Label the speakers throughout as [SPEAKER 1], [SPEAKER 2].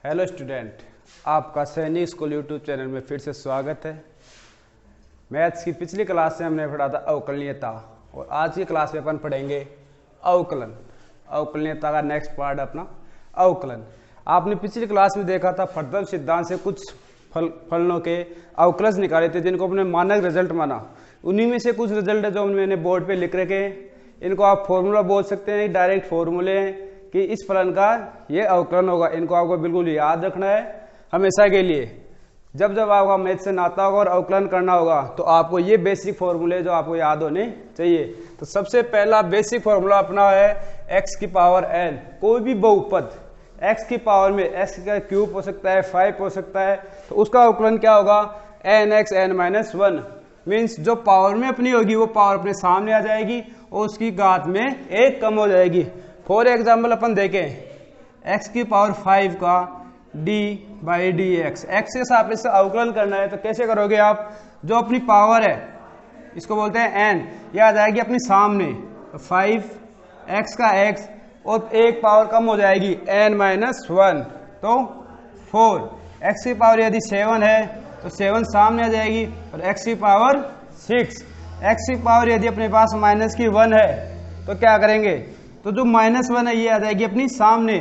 [SPEAKER 1] Hello student, आपका सैनिक school YouTube channel में फिर से स्वागत है। मैथ्स की पिछली क्लास से हमने पढ़ा था अवकलनीयता और आज की क्लास में अपन पढ़ेंगे अवकलन। अवकलनीयता का नेक्स्ट पार्ट अपना अवकलन। आपने पिछली क्लास में देखा था फर्दर सिद्धांत से कुछ फलनों के अवकलज निकाले थे जिनको अपने मानक रिजल्ट माना। उन्हीं में से कुछ रिजल्ट है जो मैंने बोर्ड पे लिख रखे हैं। इनको आप फॉर्मूला बोल सकते हैं, डायरेक्ट फॉर्मूले हैं कि इस फलन का ये अवकलन होगा। इनको आपको बिल्कुल याद रखना है हमेशा के लिए। जब जब आपका मैथ से नाता होगा और अवकलन करना होगा तो आपको ये बेसिक फॉर्मूले जो आपको याद होने चाहिए। तो सबसे पहला बेसिक फॉर्मूला अपना है x की पावर n। कोई भी बहुपद x की पावर में x का क्यूब हो सकता है, 5 हो सकता है, तो उसका अवकलन क्या होगा nx n-1। मीन्स जो पावर में अपनी होगी वो पावर अपने सामने आ जाएगी और उसकी घात में एक कम हो जाएगी। फॉर एग्जाम्पल अपन देखें x की पावर 5 का d/dx, x के सापेक्ष से अवकलन करना है तो कैसे करोगे आप? जो अपनी पावर है इसको बोलते हैं n, ये आ जाएगी अपनी सामने 5x का x और एक पावर कम हो जाएगी n-1 तो 4। x की पावर यदि 7 है तो 7 सामने आ जाएगी और x की पावर 6। x की पावर यदि अपने पास -1 है तो क्या करेंगे? तो जो -1 है ये आ जाएगी अपनी सामने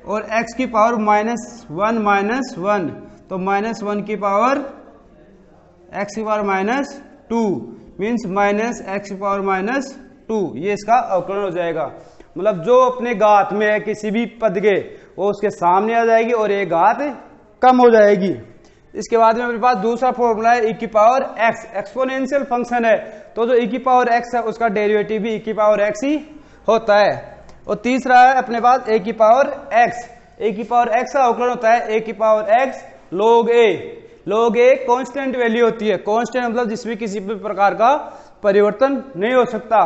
[SPEAKER 1] और x की पावर -1 तो -1 की पावर x की पावर -2 मीन्स -x की पावर -2। ये इसका अवकलन हो जाएगा। मतलब जो अपने घात में है किसी भी पद के वो उसके सामने आ जाएगी और एक घात कम हो जाएगी। इसके बाद में अपने पास दूसरा फॉर्मूला है e की पावर x। एक्सपोनेंशियल फंक्शन है तो जो e की पावर x है उसका डेरिवेटिव भी e की पावर x ही होता है। और तीसरा है अपने पास a की पावर x। a की पावर x का अवकलन होता है a की power x log a। log a constant value होती है। कांस्टेंट मतलब जिसमें किसी भी प्रकार का परिवर्तन नहीं हो सकता।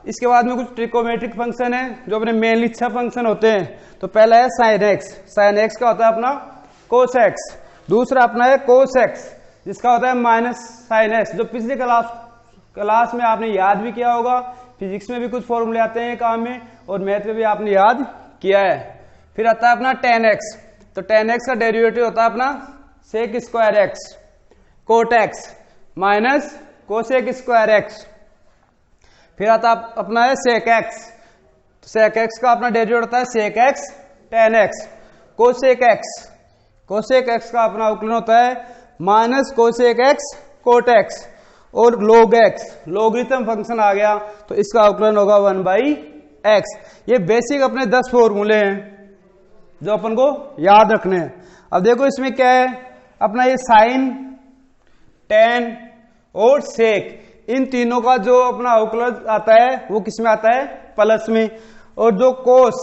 [SPEAKER 1] इसके बाद में कुछ ट्रिकोमेट्रिक फंक्शन है जो अपने मेनली 6 फंक्शन होते हैं। तो पहला है sin x। sin x का होता है अपना cos x। दूसरा अपना है cos x जिसका होता है -sin x, जो पिछली क्लास में आपने याद भी किया होगा। फिजिक्स में भी कुछ फॉर्मूले आते हैं काम में और मैथ में भी आपने याद किया है। फिर आता है अपना tan x। तो tan x का डेरिवेटिव होता है अपना sec² x cot x minus cosec² x। फिर आता अपना है sec x। तो sec x का अपना डेरिवेटिव होता है sec x tan x। cosec x का अपना अवकलन होता है -cosec x cot x। और log x लॉगरिथम फंक्शन आ गया तो इसका अवकलन होगा 1/x। ये बेसिक अपने 10 फॉर्मूले हैं जो अपन को याद रखने हैं। अब देखो इसमें क्या है अपना ये साइन, tan और sec, इन तीनों का जो अपना अवकलन आता है वो किस में आता है? प्लस में। और जो cos,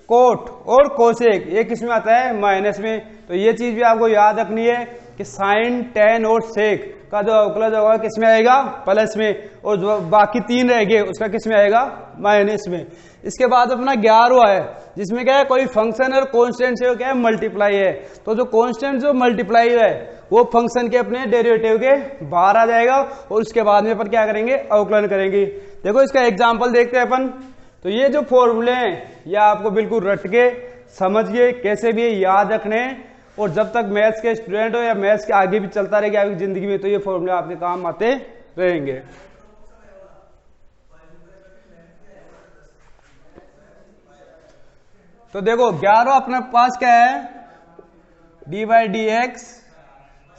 [SPEAKER 1] cot और cosec ये किस में आता है? माइनस में। तो ये चीज भी आपको याद रखनी है कि साइन, tan और sec का जो अवकलन होगा किस में आएगा? प्लस में। और जो बाकी 3 रह गए उसका किस में आएगा? माइनस में। इसके बाद अपना 11वां है जिसमें क्या है कोई फंक्शन और कांस्टेंट से क्या है मल्टीप्लाई है। तो जो कांस्टेंट जो मल्टीप्लाई है वो फंक्शन के अपने डेरिवेटिव के बाहर आ जाएगा और उसके बाद में अपन क्या करेंगे? अवकलन करेंगे। देखो इसका एग्जाम्पल देखते हैं अपन। तो ये जो फॉर्मूले हैं ये आपको बिल्कुल रट के समझिए कैसे भी याद रखने हैं। और जब तक मैथ्स के स्टूडेंट हो या मैथ्स के आगे भी चलता रहेगा आपकी जिंदगी में तो ये फॉर्मूले आपके काम आते रहेंगे। तो देखो 11वां अपने पास क्या है? d/dx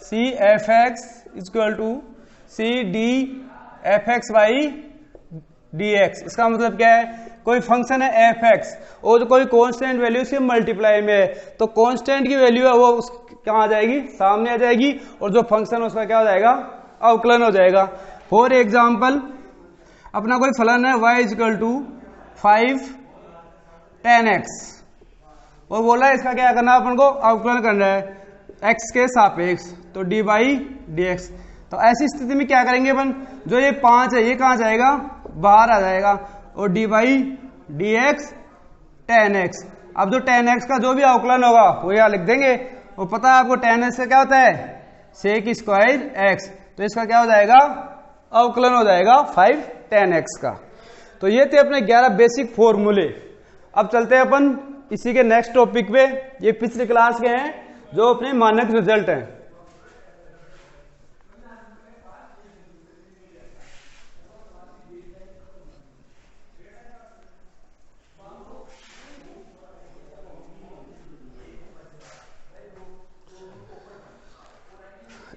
[SPEAKER 1] cfx = cdfx/dx। इसका मतलब क्या है? कोई फंक्शन है fx और कोई कांस्टेंट वैल्यू से मल्टीप्लाई में है तो कांस्टेंट की वैल्यू है वो कहाँ आ जाएगी? सामने आ जाएगी और जो फंक्शन उसका क्या हो जाएगा? अवकलन हो जाएगा। फॉर एग्जाम्पल अपना कोई फलन है y = 5 tan x और बोला है इसका क्या करना है? अपन को अवकलन करना है x के सापेक्ष तो d/dx। तो ऐसी स्थिति में क्या करेंगे अपन? जो ये 5 है ये कहाँ जाएगा? बाहर आ जाएगा और d/dx tan x। अब जो tan x का जो भी अवकलन होगा वो यहाँ लिख देंगे। वो पता है आपको tan x का क्या होता है? sec² x। तो इसका क्या हो जाएगा? अवकलन हो जाएगा 5 tan x का। तो ये थे अपने 11 बेसिक फॉर्मूले। अब चलते हैं अपन इसी के नेक्स्ट टॉपिक पे, ये पिछली क्लास के हैं जो अपने मानक रिजल्ट हैं।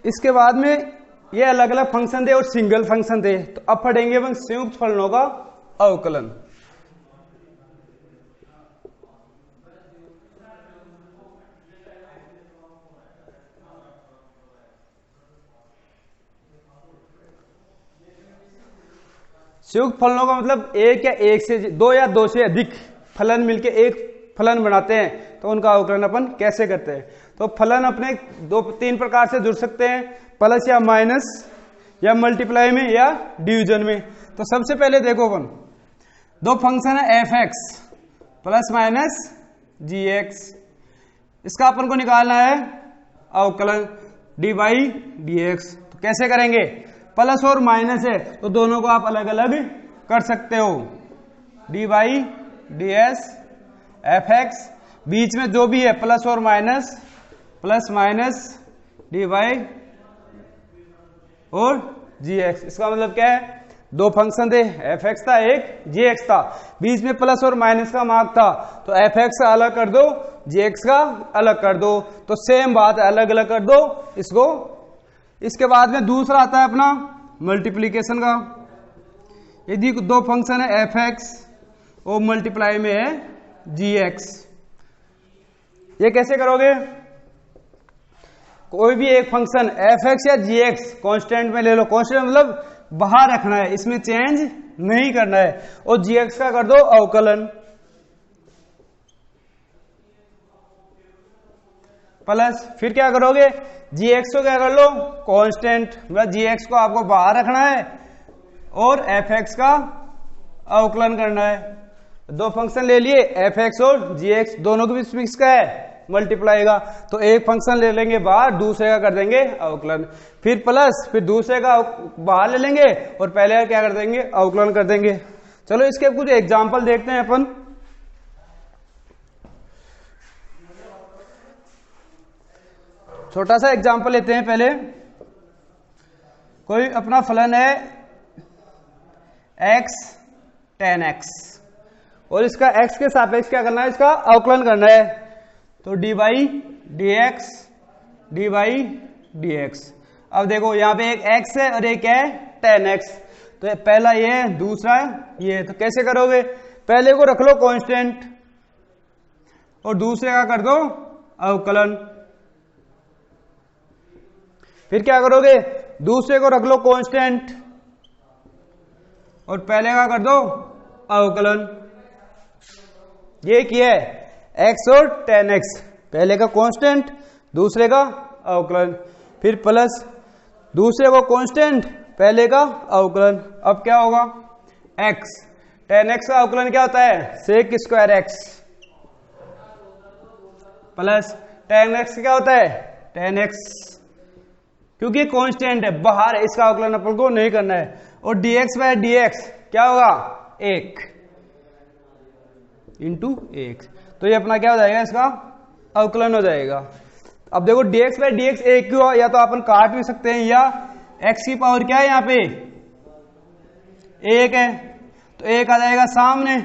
[SPEAKER 1] इसके बाद में ये अलग अलग फंक्शन थे और सिंगल फंक्शन थे, तो अब पढ़ेंगे हम संयुक्त फलनों का अवकलन। संयुक्त फलनों का मतलब एक या एक से दो या दो से अधिक फलन मिलके एक फलन बनाते हैं, तो उनका अवकलन अपन कैसे करते हैं। तो फलन अपने दो तीन प्रकार से जुड़ सकते हैं, प्लस या माइनस या मल्टीप्लाई में या डिवीजन में। तो सबसे पहले देखो अपन दो फंक्शन है एफ एक्स प्लस माइनस जी एक्स, इसका अपन को निकालना है अवकलन डी बाई डी एक्स। तो कैसे करेंगे, प्लस और माइनस है तो दोनों को आप अलग अलग कर सकते हो, D by D S F X, बीच में जो भी है प्लस और minus, plus minus D by और जी एक्स। इसका मतलब क्या है, दो फंक्शन थे, एफ एक्स था एक जी एक्स था, बीच में प्लस और माइनस का मार्क था, तो एफ एक्स का अलग कर दो, जी एक्स का अलग कर दो, तो सेम बात है, अलग अलग कर दो इसको। इसके बाद में दूसरा आता है अपना मल्टीप्लीकेशन का। यदि दो फंक्शन है एफ एक्स और मल्टीप्लाई में है जी एक्स, ये कैसे करोगे, कोई भी एक फंक्शन एफ एक्स या जी एक्स कॉन्स्टेंट में ले लो, कॉन्स्टेंट मतलब बाहर रखना है, इसमें चेंज नहीं करना है, और जी एक्स का कर दो अवकलन, प्लस फिर क्या करोगे, जी एक्स को क्या कर लो कांस्टेंट, मतलब जी एक्स को आपको बाहर रखना है और एफ एक्स का अवकलन करना है। दो फंक्शन ले लिए एफ एक्स और जी एक्स, दोनों के बीच मिक्स का है मल्टीप्लाई का, तो एक फंक्शन ले लेंगे बाहर, दूसरे का कर देंगे अवकलन, फिर प्लस फिर दूसरे का बाहर ले लेंगे और पहले का क्या कर देंगे अवकलन कर देंगे। चलो इसके कुछ एग्जाम्पल देखते हैं अपन। छोटा सा एग्जाम्पल लेते हैं पहले। कोई अपना फलन है x tan x और इसका x के सापेक्ष क्या करना है, इसका अवकलन करना है, तो D by D x D by D x. अब देखो यहाँ पे एक x है और एक है tan x, तो पहला ये है दूसरा ये, तो कैसे करोगे, पहले को रख लो कांस्टेंट और दूसरे का कर दो अवकलन, फिर क्या करोगे, दूसरे को रख लो कांस्टेंट और पहले का कर दो अवकलन। ये किया है x और tan x, पहले का कांस्टेंट दूसरे का अवकलन, फिर प्लस दूसरे को कांस्टेंट पहले का अवकलन। अब क्या होगा, x tan x का अवकलन क्या होता है, sec square x, plus tan x क्या होता है tan x, क्योंकि कांस्टेंट है बाहर, इसका अवकलन अपन को नहीं करना है, और dx बाय dx क्या होगा, एक इंटू एक, तो ये अपना क्या हो जाएगा, इसका अवकलन हो जाएगा। अब देखो dx बाय dx एक क्यों, या तो अपन काट भी सकते हैं, या x की पावर क्या है यहाँ पे एक है, तो एक आ जाएगा सामने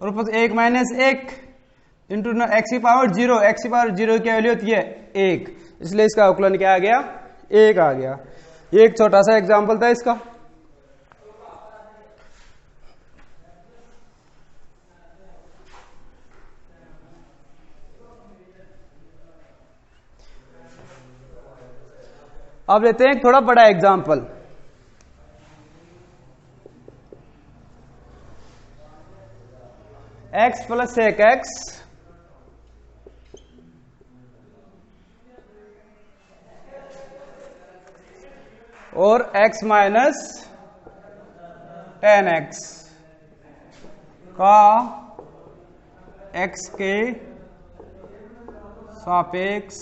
[SPEAKER 1] और ऊपर एक माइनस एक इंटू एक्स की पावर जीरो, एक्स की पावर जीरो की वैल्यू होती है एक, इसलिए इसका अवकलन क्या आ गया, एक आ गया। ये एक छोटा सा एग्जांपल था इसका। अब लेते हैं एक थोड़ा बड़ा एग्जांपल। x प्लस एक एक्स और x माइनस tan x का x के सापेक्ष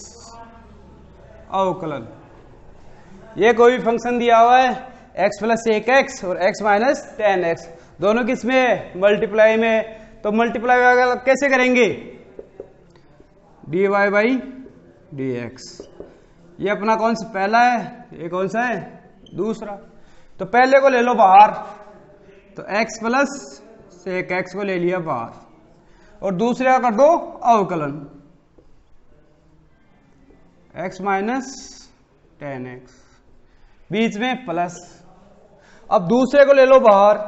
[SPEAKER 1] अवकलन। ये कोई भी फंक्शन दिया हुआ है x प्लस एक एक्स और x माइनस tan x, दोनों किसमें मल्टीप्लाई में, तो मल्टीप्लाई कैसे करेंगे, d Y by D x. ये अपना कौन सा पहला है, ये कौन सा है दूसरा। तो पहले को ले लो बाहर, तो x प्लस सेक एक्स को ले लिया बाहर और दूसरे का कर दो अवकलन x माइनस टेन एक्स, बीच में प्लस। अब दूसरे को ले लो बाहर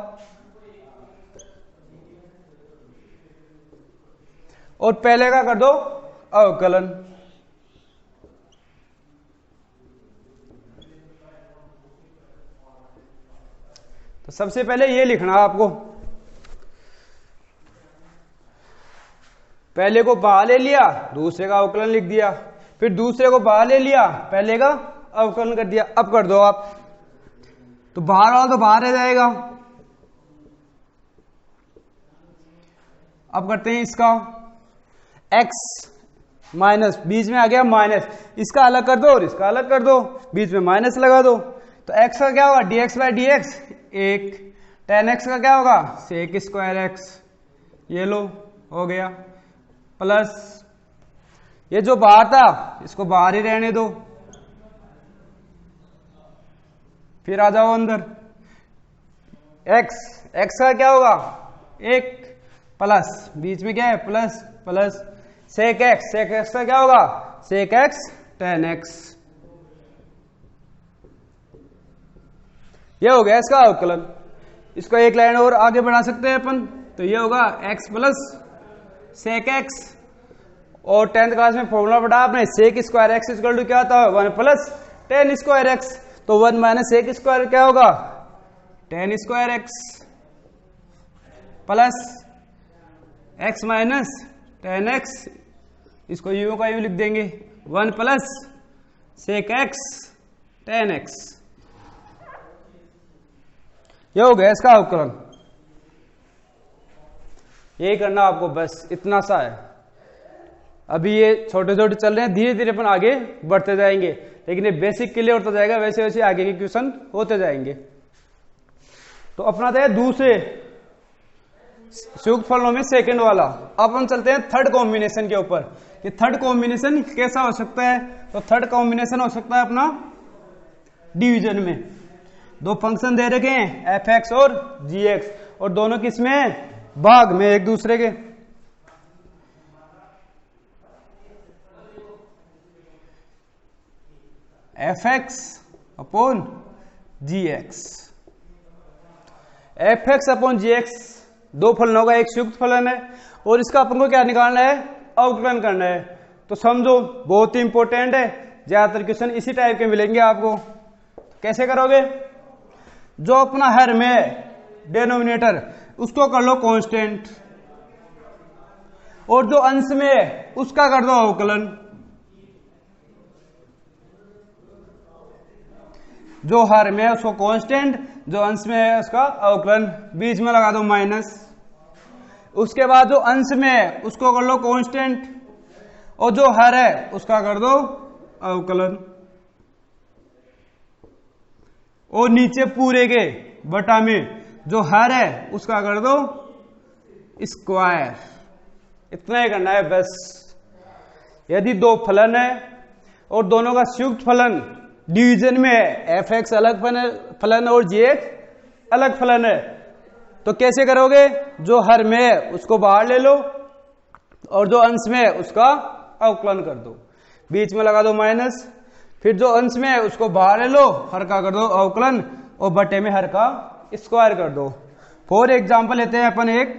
[SPEAKER 1] और पहले का कर दो अवकलन। तो सबसे पहले ये लिखना आपको, पहले को बाहर ले लिया, दूसरे का अवकलन लिख दिया, फिर दूसरे को बाहर ले लिया, पहले का अवकलन कर दिया। अब कर दो आप, तो बाहर वाला तो बाहर रह जाएगा। अब करते हैं इसका x माइनस, बीच में आ गया माइनस, इसका अलग कर दो और इसका अलग कर दो, बीच में माइनस लगा दो। तो x का क्या होगा dx बाई डी एक्स, एक। टेन एक्स का क्या होगा सेक स्क्वायर एक्स, ये लो हो गया, प्लस ये जो बाहर था इसको बाहर ही रहने दो, फिर आ जाओ अंदर। x का क्या होगा एक, प्लस बीच में क्या है प्लस प्लस, सेक एक्स का क्या होगा सेक एक्स टेन एक्स, ये हो गया इसका अवकलन। इसको एक लाइन और आगे बढ़ा सकते हैं अपन, तो ये होगा x प्लस सेक एक्स, और 10th क्लास में फॉर्मूला पढ़ा आपने sec square x equal to क्या होता है 1 प्लस टेन स्क्वायर एक्स, तो 1 माइनस सेक स्क्वायर क्या होगा tan square x, plus x minus tan x, इसको यू का यू लिख देंगे, 1 plus sec x tan x, ये हो गया इसका अवकलन। यही करना आपको, बस इतना सा है। अभी ये छोटे छोटे चल रहे हैं, धीरे धीरे अपन आगे बढ़ते जाएंगे, लेकिन ये बेसिक क्लियर होता जाएगा, वैसे वैसे आगे के क्वेश्चन होते जाएंगे। तो अपना था दूसरे संयुक्त फलनों में सेकंड वाला। अब हम चलते हैं थर्ड कॉम्बिनेशन के ऊपर, कि थर्ड कॉम्बिनेशन कैसा हो सकता है। तो थर्ड कॉम्बिनेशन हो सकता है अपना डिवीजन में, दो फंक्शन दे रखे हैं एफ एक्स और जी एक्स, और दोनों किसमें भाग में एक दूसरे के। एफ एक्स अपॉन जी एक्स, एफ एक्स अपॉन जी एक्स दो फलनों का एक संयुक्त फलन है, और इसका अपन को क्या निकालना है अवकलन करना है। तो समझो बहुत ही इंपॉर्टेंट है, ज्यादातर क्वेश्चन इसी टाइप के मिलेंगे आपको। कैसे करोगे, जो अपना हर में डिनोमिनेटर उसको कर लो कांस्टेंट, और जो अंश में उसका कर दो अवकलन। जो हर में उसको कांस्टेंट, जो अंश में है उसका अवकलन, बीच में लगा दो माइनस। उसके बाद जो अंश में उसको कर लो कांस्टेंट, और जो हर है उसका कर दो अवकलन, और नीचे पूरे के बटा में जो हर है उसका कर दो स्क्वायर। इतना ही करना है बस। यदि दो फलन है और दोनों का संयुक्त फलन डिवीजन में है, एफ एक्स अलग फलन और जी एक्स अलग फलन है, तो कैसे करोगे, जो हर में है उसको बाहर ले लो और जो अंश में है उसका अवकलन कर दो, बीच में लगा दो माइनस। फिर जो अंश में है उसको बाहर ले लो, हर का कर दो अवकलन, और बटे में हर का स्क्वायर कर दो। फॉर एग्जाम्पल लेते हैं अपन एक,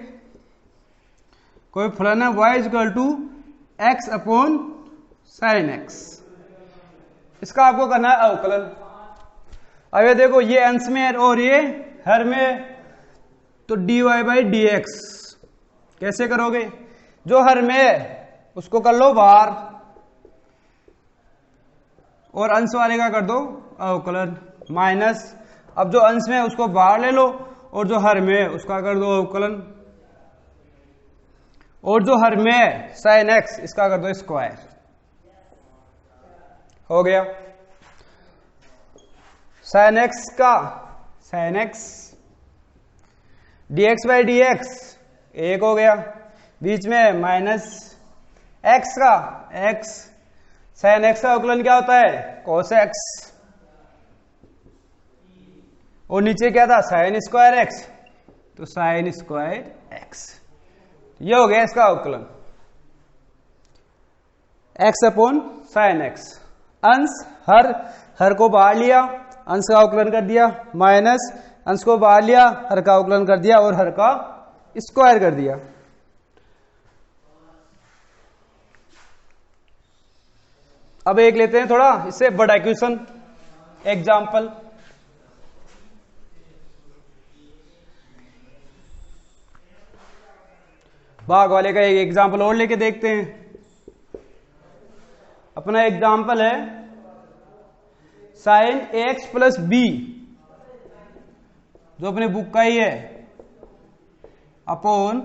[SPEAKER 1] कोई फलन है y equal to x upon sine x, इसका आपको करना है अवकलन। अब ये देखो ये अंश में है और ये हर में, तो dy बाई डी एक्स कैसे करोगे, जो हर में है उसको कर लो बाहर और अंश वाले का कर दो अवकलन, माइनस। अब जो अंश में है उसको बाहर ले लो और जो हर में है उसका कर दो अवकलन, और जो हर में है साइन एक्स इसका कर दो स्क्वायर। हो गया साइन एक्स का sine x, D x by D x एक हो गया, बीच में माइनस एक्स का एक्स, साइन एक्स का अवकलन क्या होता है कोस एक्स, और नीचे क्या था साइन स्क्वायर एक्स, तो साइन स्क्वायर एक्स। ये हो गया इसका अवकलन एक्स अपॉन साइन एक्स। अंश हर को बाहर लिया, अंश का अवकलन कर दिया, माइनस अंश को बाहर लिया, हर का अवकलन कर दिया और हर का स्क्वायर कर दिया। अब एक लेते हैं थोड़ा इससे बड़ा इक्वेशन एग्जाम्पल। भाग वाले का एक एग्जाम्पल और लेके देखते हैं। अपना एग्जाम्पल है साइन एक्स प्लस बी, जो अपने बुक का ही है, अपॉन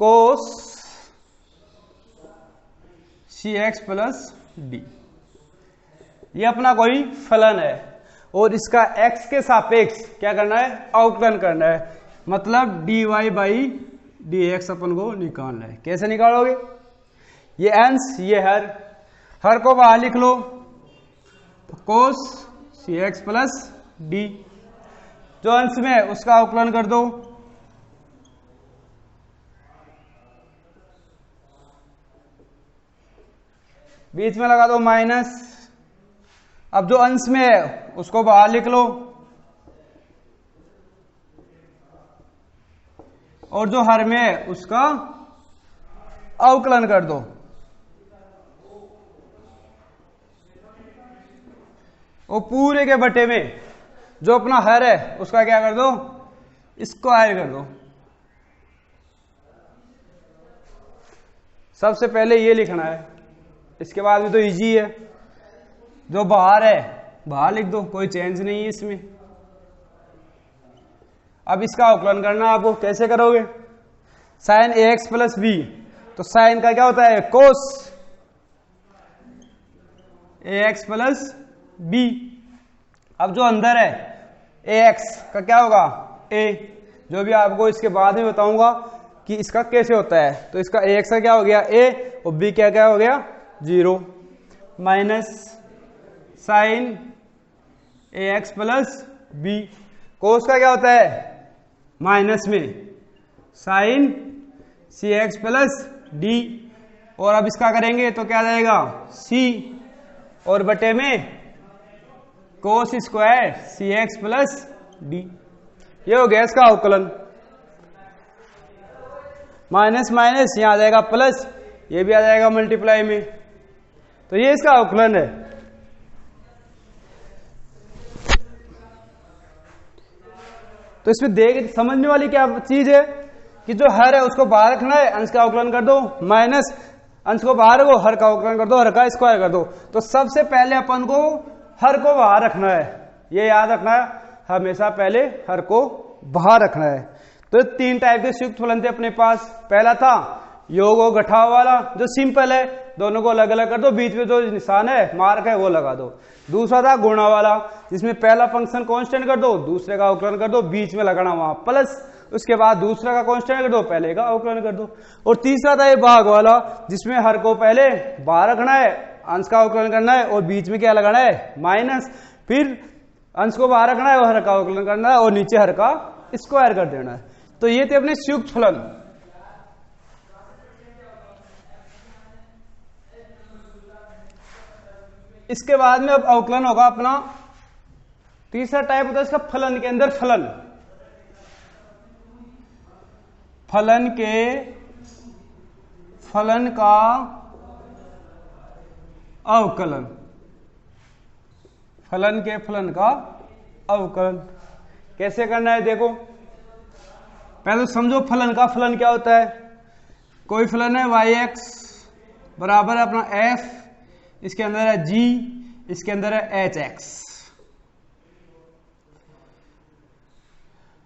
[SPEAKER 1] कोस सी एक्स प्लस डी। ये अपना कोई फलन है और इसका एक्स के सापेक्ष क्या करना है अवकलन करना है, मतलब dy by D x upon को निकालना है। कैसे निकालोगे, ये अंश ये हर को बाहर लिख लो, तो कोस सी एक्स प्लस डी, जो अंश में है उसका अवकलन कर दो, बीच में लगा दो माइनस। अब जो अंश में है उसको बाहर लिख लो और जो हर में है उसका अवकलन कर दो। और पूरे के बटे में जो अपना हर है उसका क्या कर दो स्क्वायर कर दो। सबसे पहले ये लिखना है, इसके बाद भी तो इजी है, जो बाहर है बाहर लिख दो, कोई चेंज नहीं है इसमें। अब इसका अवकलन करना आपको, कैसे करोगे, साइन ए एक्स प्लस बी, तो साइन का क्या होता है कोस ए एक्स प्लस बी। अब जो अंदर है ए एक्स का क्या होगा ए, जो भी आपको इसके बाद में बताऊंगा कि इसका कैसे होता है। तो इसका ए एक्स का क्या हो गया ए, और बी क्या क्या हो गया 0, माइनस साइन ए एक्स प्लस बी। कोस का क्या होता है माइनस में साइन सी एक्स प्लस डी, और अब इसका करेंगे तो क्या जाएगा सी, और बटे में कोस स्क्वायर सी एक्स प्लस डी। ये हो गया इसका अवकलन। माइनस माइनस यहां आ जाएगा प्लस, ये भी आ जाएगा मल्टीप्लाई में, तो ये इसका अवकलन है। तो इसमें देख समझने वाली क्या चीज है कि जो हर है उसको बाहर रखना है, अंश का अवकलन कर दो, माइनस अंश को बाहर रखो, हर का अवकलन कर दो, हर का स्क्वायर कर दो। तो सबसे पहले अपन को हर को बाहर रखना है, ये याद रखना है हमेशा, पहले हर को बाहर रखना है। तो 3 टाइप के संयुक्त फलन थे अपने पास। पहला था योग और घटाव वाला, जो सिंपल है, दोनों को अलग अलग कर दो, बीच में जो निशान है मार्क है वो लगा दो। दूसरा था गुणा वाला, जिसमें पहला फंक्शन कांस्टेंट कर दो, दूसरे का अवकलन कर दो, बीच में लगाना वहां प्लस, उसके बाद दूसरा का कांस्टेंट कर दो, पहले का अवकलन कर दो। और तीसरा था ये भाग वाला, जिसमें हर को पहले बाहर रखना है, अंश का अवकलन करना है और बीच में क्या लगाना है माइनस, फिर अंश को बाहर रखना है और हर का अवकलन करना है और नीचे हर का स्क्वायर कर देना है। तो ये थे अपने संयुक्त फलन। इसके बाद में अब अवकलन होगा अपना तीसरा टाइप होता है इसका फलन के अंदर फलन। फलन का अवकलन, फलन का अवकलन कैसे करना है देखो। पहले समझो फलन का फलन क्या होता है। कोई फलन है वाई एक्स बराबर है अपना एफ, इसके अंदर है जी, इसके अंदर है एच एक्स।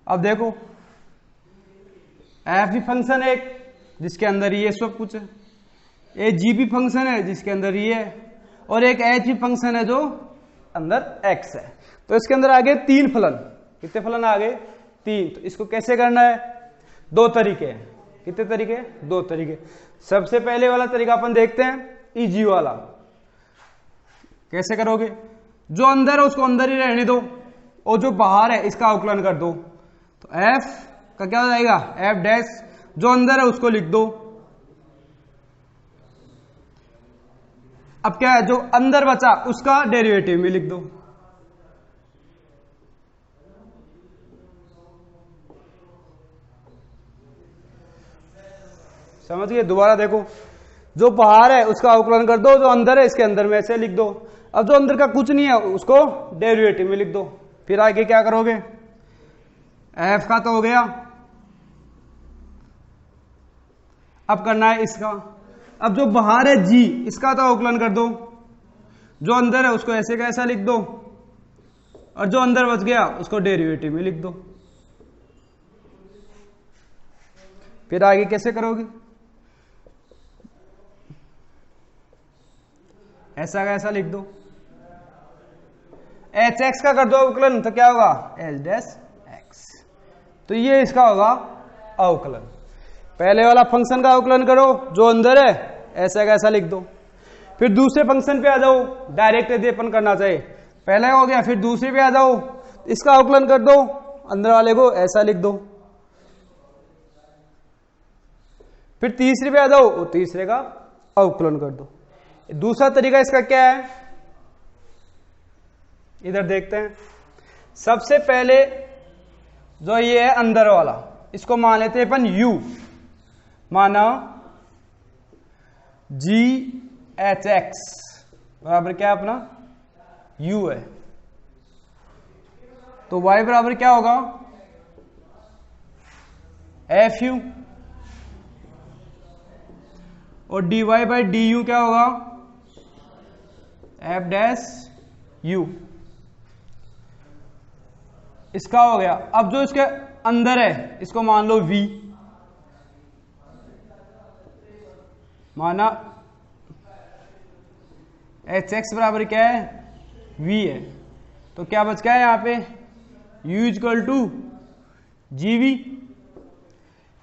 [SPEAKER 1] अब देखो एफ भी फंक्शन है एक जिसके अंदर ये सब कुछ है, ए जी भी फंक्शन है जिसके अंदर ये है, और एक एच भी फंक्शन है जो अंदर एक्स है। तो इसके अंदर आ गए 3 फलन। कितने फलन आ गए 3। तो इसको कैसे करना है, 2 तरीके हैं। कितने तरीके? 2 तरीके। सबसे पहले वाला तरीका अपन देखते हैं, इजी वाला। कैसे करोगे? जो अंदर है उसको अंदर ही रहने दो और जो बाहर है इसका अवकलन कर दो। तो f का क्या हो जाएगा? f डैश, जो अंदर है उसको लिख दो। अब क्या है, जो अंदर बचा उसका डेरिवेटिव में लिख दो। समझ गए? दोबारा देखो, जो बाहर है उसका अवकलन कर दो, जो अंदर है इसके अंदर में ऐसे लिख दो। अब जो अंदर का कुछ नहीं है उसको डेरिवेटिव में लिख दो। फिर आगे क्या करोगे? f का तो हो गया, अब करना है इसका। अब जो बाहर है g, इसका तो अवकलन कर दो, जो अंदर है उसको ऐसे का ऐसा लिख दो और जो अंदर बच गया उसको डेरिवेटिव में लिख दो। फिर आगे कैसे करोगे? ऐसा का ऐसा लिख दो। एच एक्स का कर दो अवकलन, तो क्या होगा? H dash x. तो ये इसका होगा अवकलन। पहले वाला फंक्शन का अवकलन करो, जो अंदर है ऐसा का ऐसा लिख दो। फिर दूसरे फंक्शन पे आ जाओ, डायरेक्ट यदि अपन करना चाहे। पहले हो गया, फिर दूसरे पे आ जाओ, इसका अवकलन कर दो, अंदर वाले को ऐसा लिख दो। फिर तीसरे पे आ जाओ, और तीसरे का अवकलन कर दो। दूसरा तरीका इसका क्या है, इधर देखते हैं। सबसे पहले जो ये है अंदर वाला, इसको मान लेते हैं अपन u, माना जी एच एक्स बराबर क्या है अपना? u है। तो y बराबर क्या होगा? F you. और dy बाई डी यू क्या होगा? F dash you. इसका हो गया। अब जो इसके अंदर है इसको मान लो v, माना एच एक्स बराबर क्या है? v है। तो क्या बच गया है यहाँ पे? u equal to G V.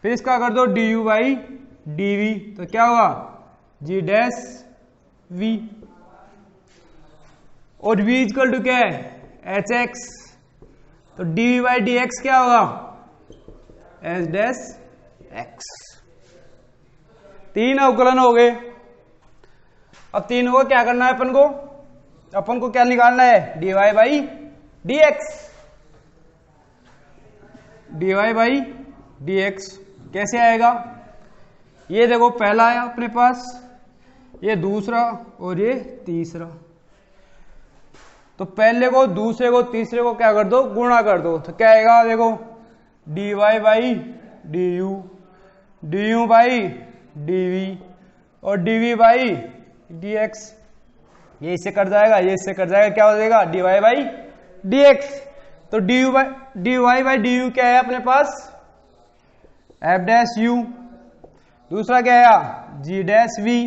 [SPEAKER 1] फिर इसका कर दो D U by D V, तो क्या होगा? G dash v। और v इक्वल टू क्या है? H X. तो D V by D x क्या होगा? H dash x. 3 अवकलन हो गए। अब तीनों को क्या करना है अपन को क्या निकालना है? D Y by D x. D Y by D x कैसे आएगा? ये देखो, पहला आया अपने पास, ये दूसरा और ये तीसरा। तो पहले को, दूसरे को, तीसरे को क्या कर दो? गुणा कर दो। तो क्या आएगा? देखो, D Y by D U by D V और D V by D x. ये इससे कट जाएगा, ये इससे कट जाएगा, क्या हो जाएगा? D Y by D x. तो D Y by D U क्या है अपने पास? F dash you. दूसरा क्या है? G dash v.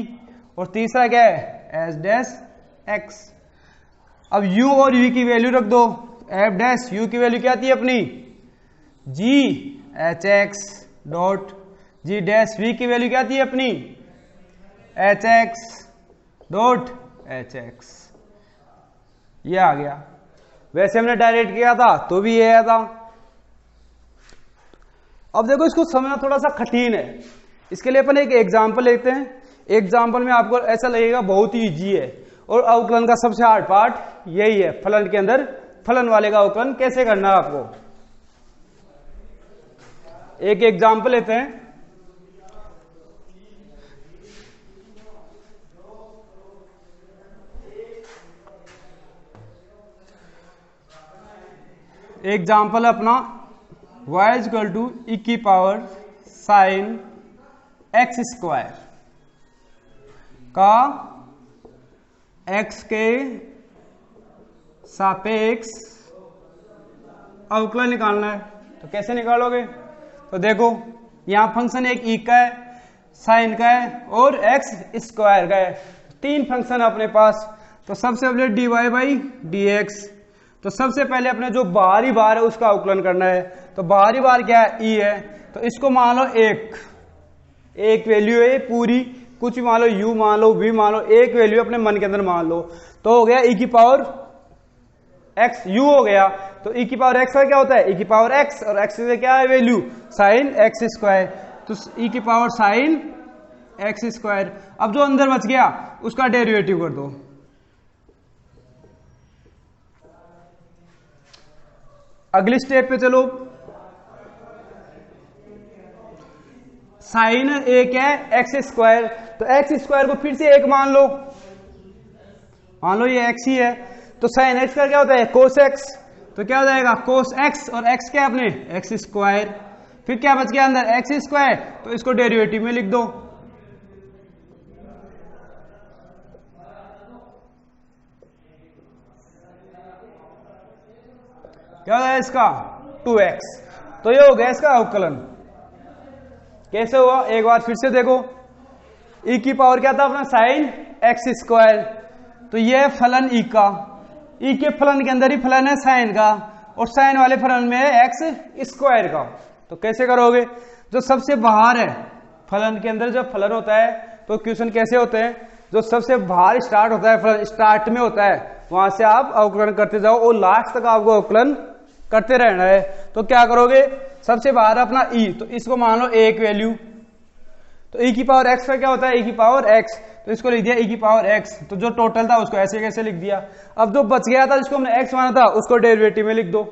[SPEAKER 1] और तीसरा क्या है? H dash x. अब u और v की वैल्यू रख दो। एफ डैश यू की वैल्यू क्या आती है अपनी? G h x dot g dash v की वैल्यू क्या आती है अपनी? H x dot h x. ये आ गया। वैसे हमने डायरेक्ट किया था तो भी ये आया था। अब देखो, इसको समझना थोड़ा सा कठिन है। इसके लिए अपन एक एग्जाम्पल लेते हैं। एग्जाम्पल में आपको ऐसा लगेगा बहुत ही इजी है, और अवकलन का सबसे हार्ड पार्ट यही है। फलन के अंदर फलन वाले का अवकलन कैसे करना है आपको। एक एग्जाम्पल लेते हैं। एग्जाम्पल अपना y इक्वल टू ई की पावर साइन एक्स स्क्वायर का x के सापेक्ष अवकलन निकालना है। तो कैसे निकालोगे? तो देखो, यहां फंक्शन एक ई का है, साइन का है और एक्स स्क्वायर का है। 3 फंक्शन है अपने पास। तो सबसे पहले d Y by D x. तो सबसे पहले अपने जो बाहरी बार है उसका अवकलन करना है। तो बाहरी बार क्या है? ई है। तो इसको मान लो 1, एक वैल्यू है पूरी, कुछ भी मान लो, u मान लो, v मान लो, एक वैल्यू अपने मन के अंदर मान लो, तो हो गया e की पावर x, u हो गया। तो e की पावर x का क्या होता है, e की पावर x, और x से क्या है वैल्यू साइन एक्स स्क्वायर, तो e की पावर साइन एक्स स्क्वायर। अब जो अंदर बच गया उसका डेरिवेटिव कर दो। अगली स्टेप पे चलो, साइन एक है एक्स स्क्वायर, तो एक्स स्क्वायर को फिर से एक मान लो ये एक्स ही है, तो साइन एक्स का क्या होता है कोस एक्स, तो क्या हो जाएगा कोस एक्स, और एक्स क्या अपने एक्स स्क्वायर, फिर क्या बच गया अंदर एक्स स्क्वायर, तो इसको डेरिवेटिव में लिख दो। क्या होगा इसका 2x, तो ये हो गया इसका अवकलन। कैसे हुआ एक बार फिर से देखो, e की पावर क्या था अपना साइन एक्स स्क्वायर, तो ये फलन e का, e के फलन के अंदर ही फलन है साइन का, और साइन वाले फलन में है एक्स स्क्वायर का। तो कैसे करोगे, जो सबसे बाहर है फलन के अंदर जब फलन होता है तो क्वेश्चन कैसे होते हैं, जो सबसे बाहर स्टार्ट होता है फलन स्टार्ट में होता है, वहां से आप अवकलन करते जाओ और लास्ट तक आपको अवकलन करते रहना है। तो क्या करोगे, सबसे बाहर अपना e, तो इसको मान लो एक वैल्यू, तो e की पावर x का क्या होता है e की पावर x, तो इसको लिख दिया e की पावर x, तो जो टोटल था उसको ऐसे कैसे लिख दिया। अब जो बच गया था जिसको हमने x माना था उसको डेरिवेटिव में लिख दो।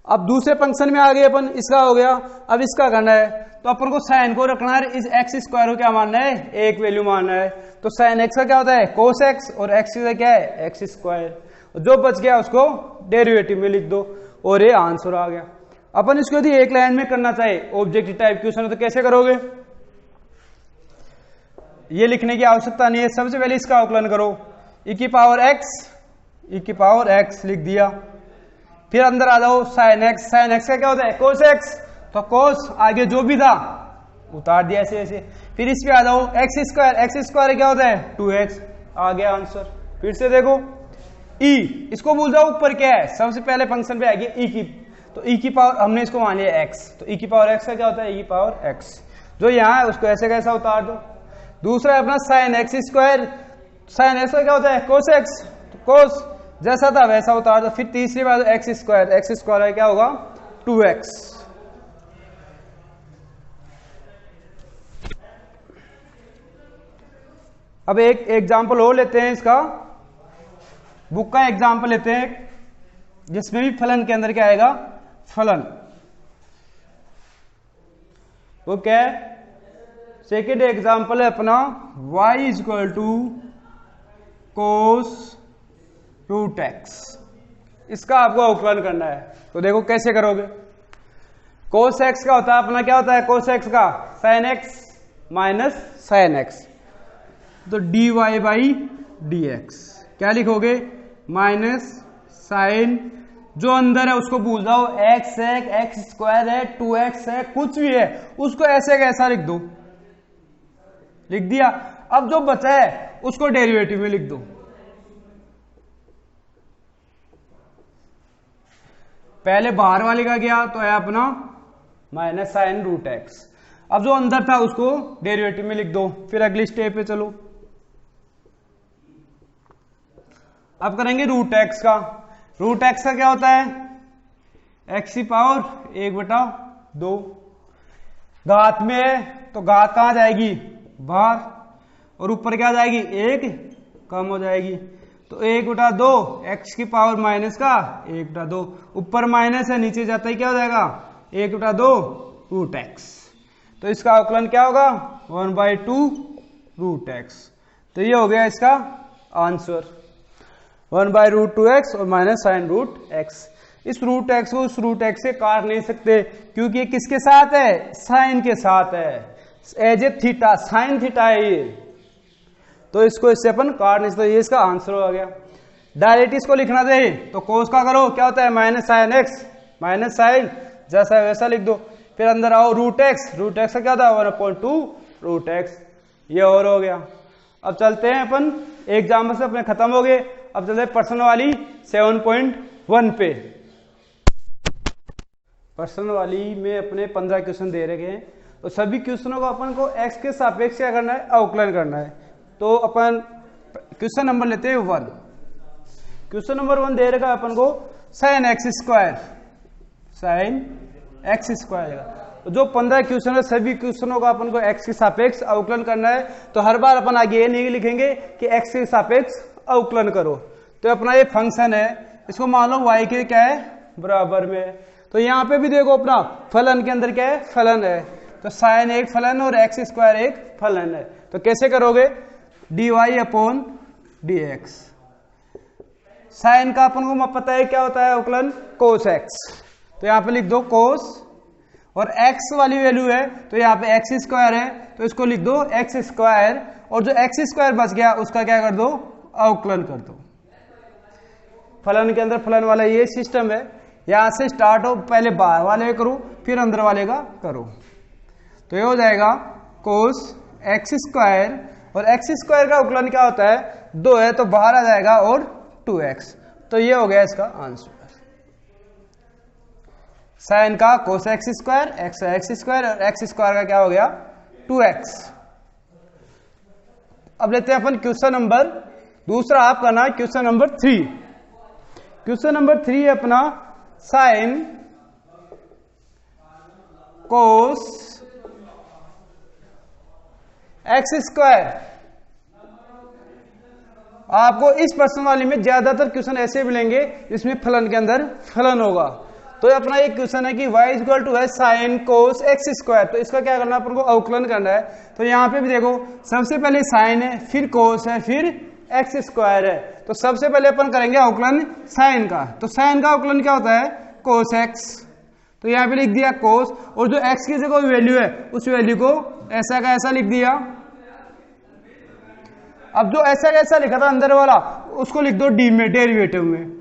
[SPEAKER 1] अब दूसरे फंक्शन में आ गए अपन, इसका हो गया, अब इसका करना है, तो अपन को साइन को रखना है, इस एक्स स्क्वायर को क्या मानना है एक वैल्यू मानना है, तो साइन एक्स का क्या होता है कोस एक्स, और एक्स का क्या है एक्स स्क्वायर, जो बच गया उसको डेरिवेटिव में लिख दो, और ये आंसर आ गया। अपन इसको यदि एक लाइन में करना चाहे ऑब्जेक्टिव टाइप क्वेश्चन है तो कैसे करोगे, ये लिखने की आवश्यकता नहीं है, सबसे पहले इसका अवकलन करो, e की पावर x लिख दिया, फिर अंदर आ जाओ साइन एक्स, साइन एक्स का क्या होता है कोस एक्स, तो कोस आगे जो भी था उतार दिया ऐसे ऐसे, फिर इस पे आ जाओ एक्स स्क्वायर क्या होता है 2x, आ गया आंसर। फिर से देखो e, इसको भूल जाओ ऊपर क्या है, सबसे पहले फंक्शन पे आएगी e की, तो e की पावर हमने इसको मान लिया x, तो e की पावर x का क्या होता है e की पावर x, जो यहाँ है उसको ऐसे कैसा उतार दो। दूसरा है अपना sine x square, sine x का क्या होता है कोस एक्स, तो कोस जैसा था वैसा उतार दो। फिर तीसरी बात एक्स स्क्वायर क्या होगा 2x। अब एक एग्जांपल और लेते हैं, इसका बुक का एग्जांपल लेते हैं जिसमें भी फलन के अंदर क्या आएगा फलन, वो क्या है, सेकेंड एग्जांपल है अपना y is equal to cos root x, इसका आपको अवकलन करना है। तो देखो कैसे करोगे, कोस एक्स का होता है अपना क्या होता है कोस एक्स का sign x minus sine x, तो dy बाई डी एक्स क्या लिखोगे माइनस साइन, जो अंदर है उसको भूल जाओ, एक्स है एक्स स्क्वायर है 2x है कुछ भी है उसको ऐसे कैसा लिख दो, लिख दिया। अब जो बचा है उसको डेरिवेटिव में लिख दो। पहले बाहर वाले का गया तो है अपना माइनस साइन रूट एक्स, अब जो अंदर था उसको डेरिवेटिव में लिख दो। फिर अगली स्टेप पे चलो, अब करेंगे रूट एक्स का। रूट एक्स का क्या होता है एक्स की पावर 1/2, घात में है तो घात कहां जाएगी बाहर, और ऊपर क्या जाएगी 1 कम हो जाएगी, तो 1/2 एक्स की पावर माइनस का 1/2, ऊपर माइनस है नीचे जाता ही क्या हो जाएगा 1/2 रूट एक्स, तो इसका अवकलन क्या होगा 1/2 रूट एक्स। तो ये हो गया इसका आंसर 1/√2x और माइनस साइन रूट एक्स। इस रूट एक्स को उस रूट एक्स से काट नहीं सकते क्योंकि ये किसके साथ है साइन के साथ है, as a theta sine theta है ये, तो इसको इससे अपन काट नहीं सकते, ये इसका आंसर हो गया। डायरेक्ट इसको लिखना चाहिए तो कोस का करो क्या होता है minus sine x minus sine जैसा वैसा लिख दो, फिर अंदर आओ रूट एक्स का क्या था 1/2 रूट एक्स, ये और हो गया। अब चलते हैं अपन एग्जाम्पल से अपने खत्म हो गए, अब चलते हैं पर्सन वाली 7.1 पे। पर्सन वाली में अपने 15 क्वेश्चन दे रखे हैं, तो सभी क्वेश्चनों को अपन को x के सापेक्ष क्या करना है, अवकलन करना है। तो अपन क्वेश्चन नंबर लेते हैं 1। क्वेश्चन नंबर 1 दे रखा है अपन को sin x square, sin x square. तो जो 15 क्वेश्चन है सभी क्वेश्चनों का अपन को x के सापेक्ष अवकलन करना है। तो हर बार अपन आगे ये नहीं लिखेंगे कि x के सापेक्ष अवकलन करो। तो अपना ये फंक्शन है, इसको मान लो y के क्या है, बराबर में। तो यहाँ पे भी देखो अपना फलन के अंदर क्या है, फलन है। तो साइन एक फलन और एक्स स्क्वायर एक फलन है। तो कैसे करोगे, dy अपॉन dx। साइन का अपन को पता है क्या होता है अवकलन, कोस एक्स। तो यहाँ पे लिख दो कोस, और x वाली वैल्यू है तो यहाँ पे एक्स स्क्वायर है तो इसको लिख दो एक्स स्क्वायर, और जो एक्स स्क्वायर बच गया उसका क्या कर दो, अवकलन कर दो। फलन के अंदर फलन वाला ये सिस्टम है। यहां से स्टार्ट हो, पहले बाहर वाले करो फिर अंदर वाले का करो। तो ये हो जाएगा कोस एक्स स्क्वायर, और एक्स स्क्वायर का अवकलन क्या होता है, 2 है तो बाहर आ जाएगा और 2x। तो ये हो गया इसका आंसर। साइन का cos x square, x square, और एक्स स्क्वायर का क्या हो गया, 2x। अब लेते हैं अपन क्वेश्चन नंबर दूसरा, आप करना है क्वेश्चन नंबर 3। क्वेश्चन नंबर 3 है अपना साइन कोस एक्स स्क्वायर। आपको इस प्रश्नावली में ज्यादातर क्वेश्चन ऐसे मिलेंगे जिसमें फलन के अंदर फलन होगा। तो अपना एक क्वेश्चन है कि y इक्वल टू है साइन कोस एक्स स्क्वायर। तो इसका क्या करना है, अपन को अवकलन करना है। तो यहाँ पे भी देखो सबसे पहले साइन है, फिर कोस है, फिर एक्स स्क्वायर है। तो सबसे पहले अपन करेंगे अवकलन साइन का। तो साइन का अवकलन क्या होता है, कोस एक्स। तो यहाँ पे लिख दिया कोस, और जो एक्स की जगह वैल्यू है उस वैल्यू को ऐसा का ऐसा लिख दिया। अब जो ऐसा का ऐसा लिखा था अंदर वाला उसको लिख दो डी में, डेरिवेटिव में।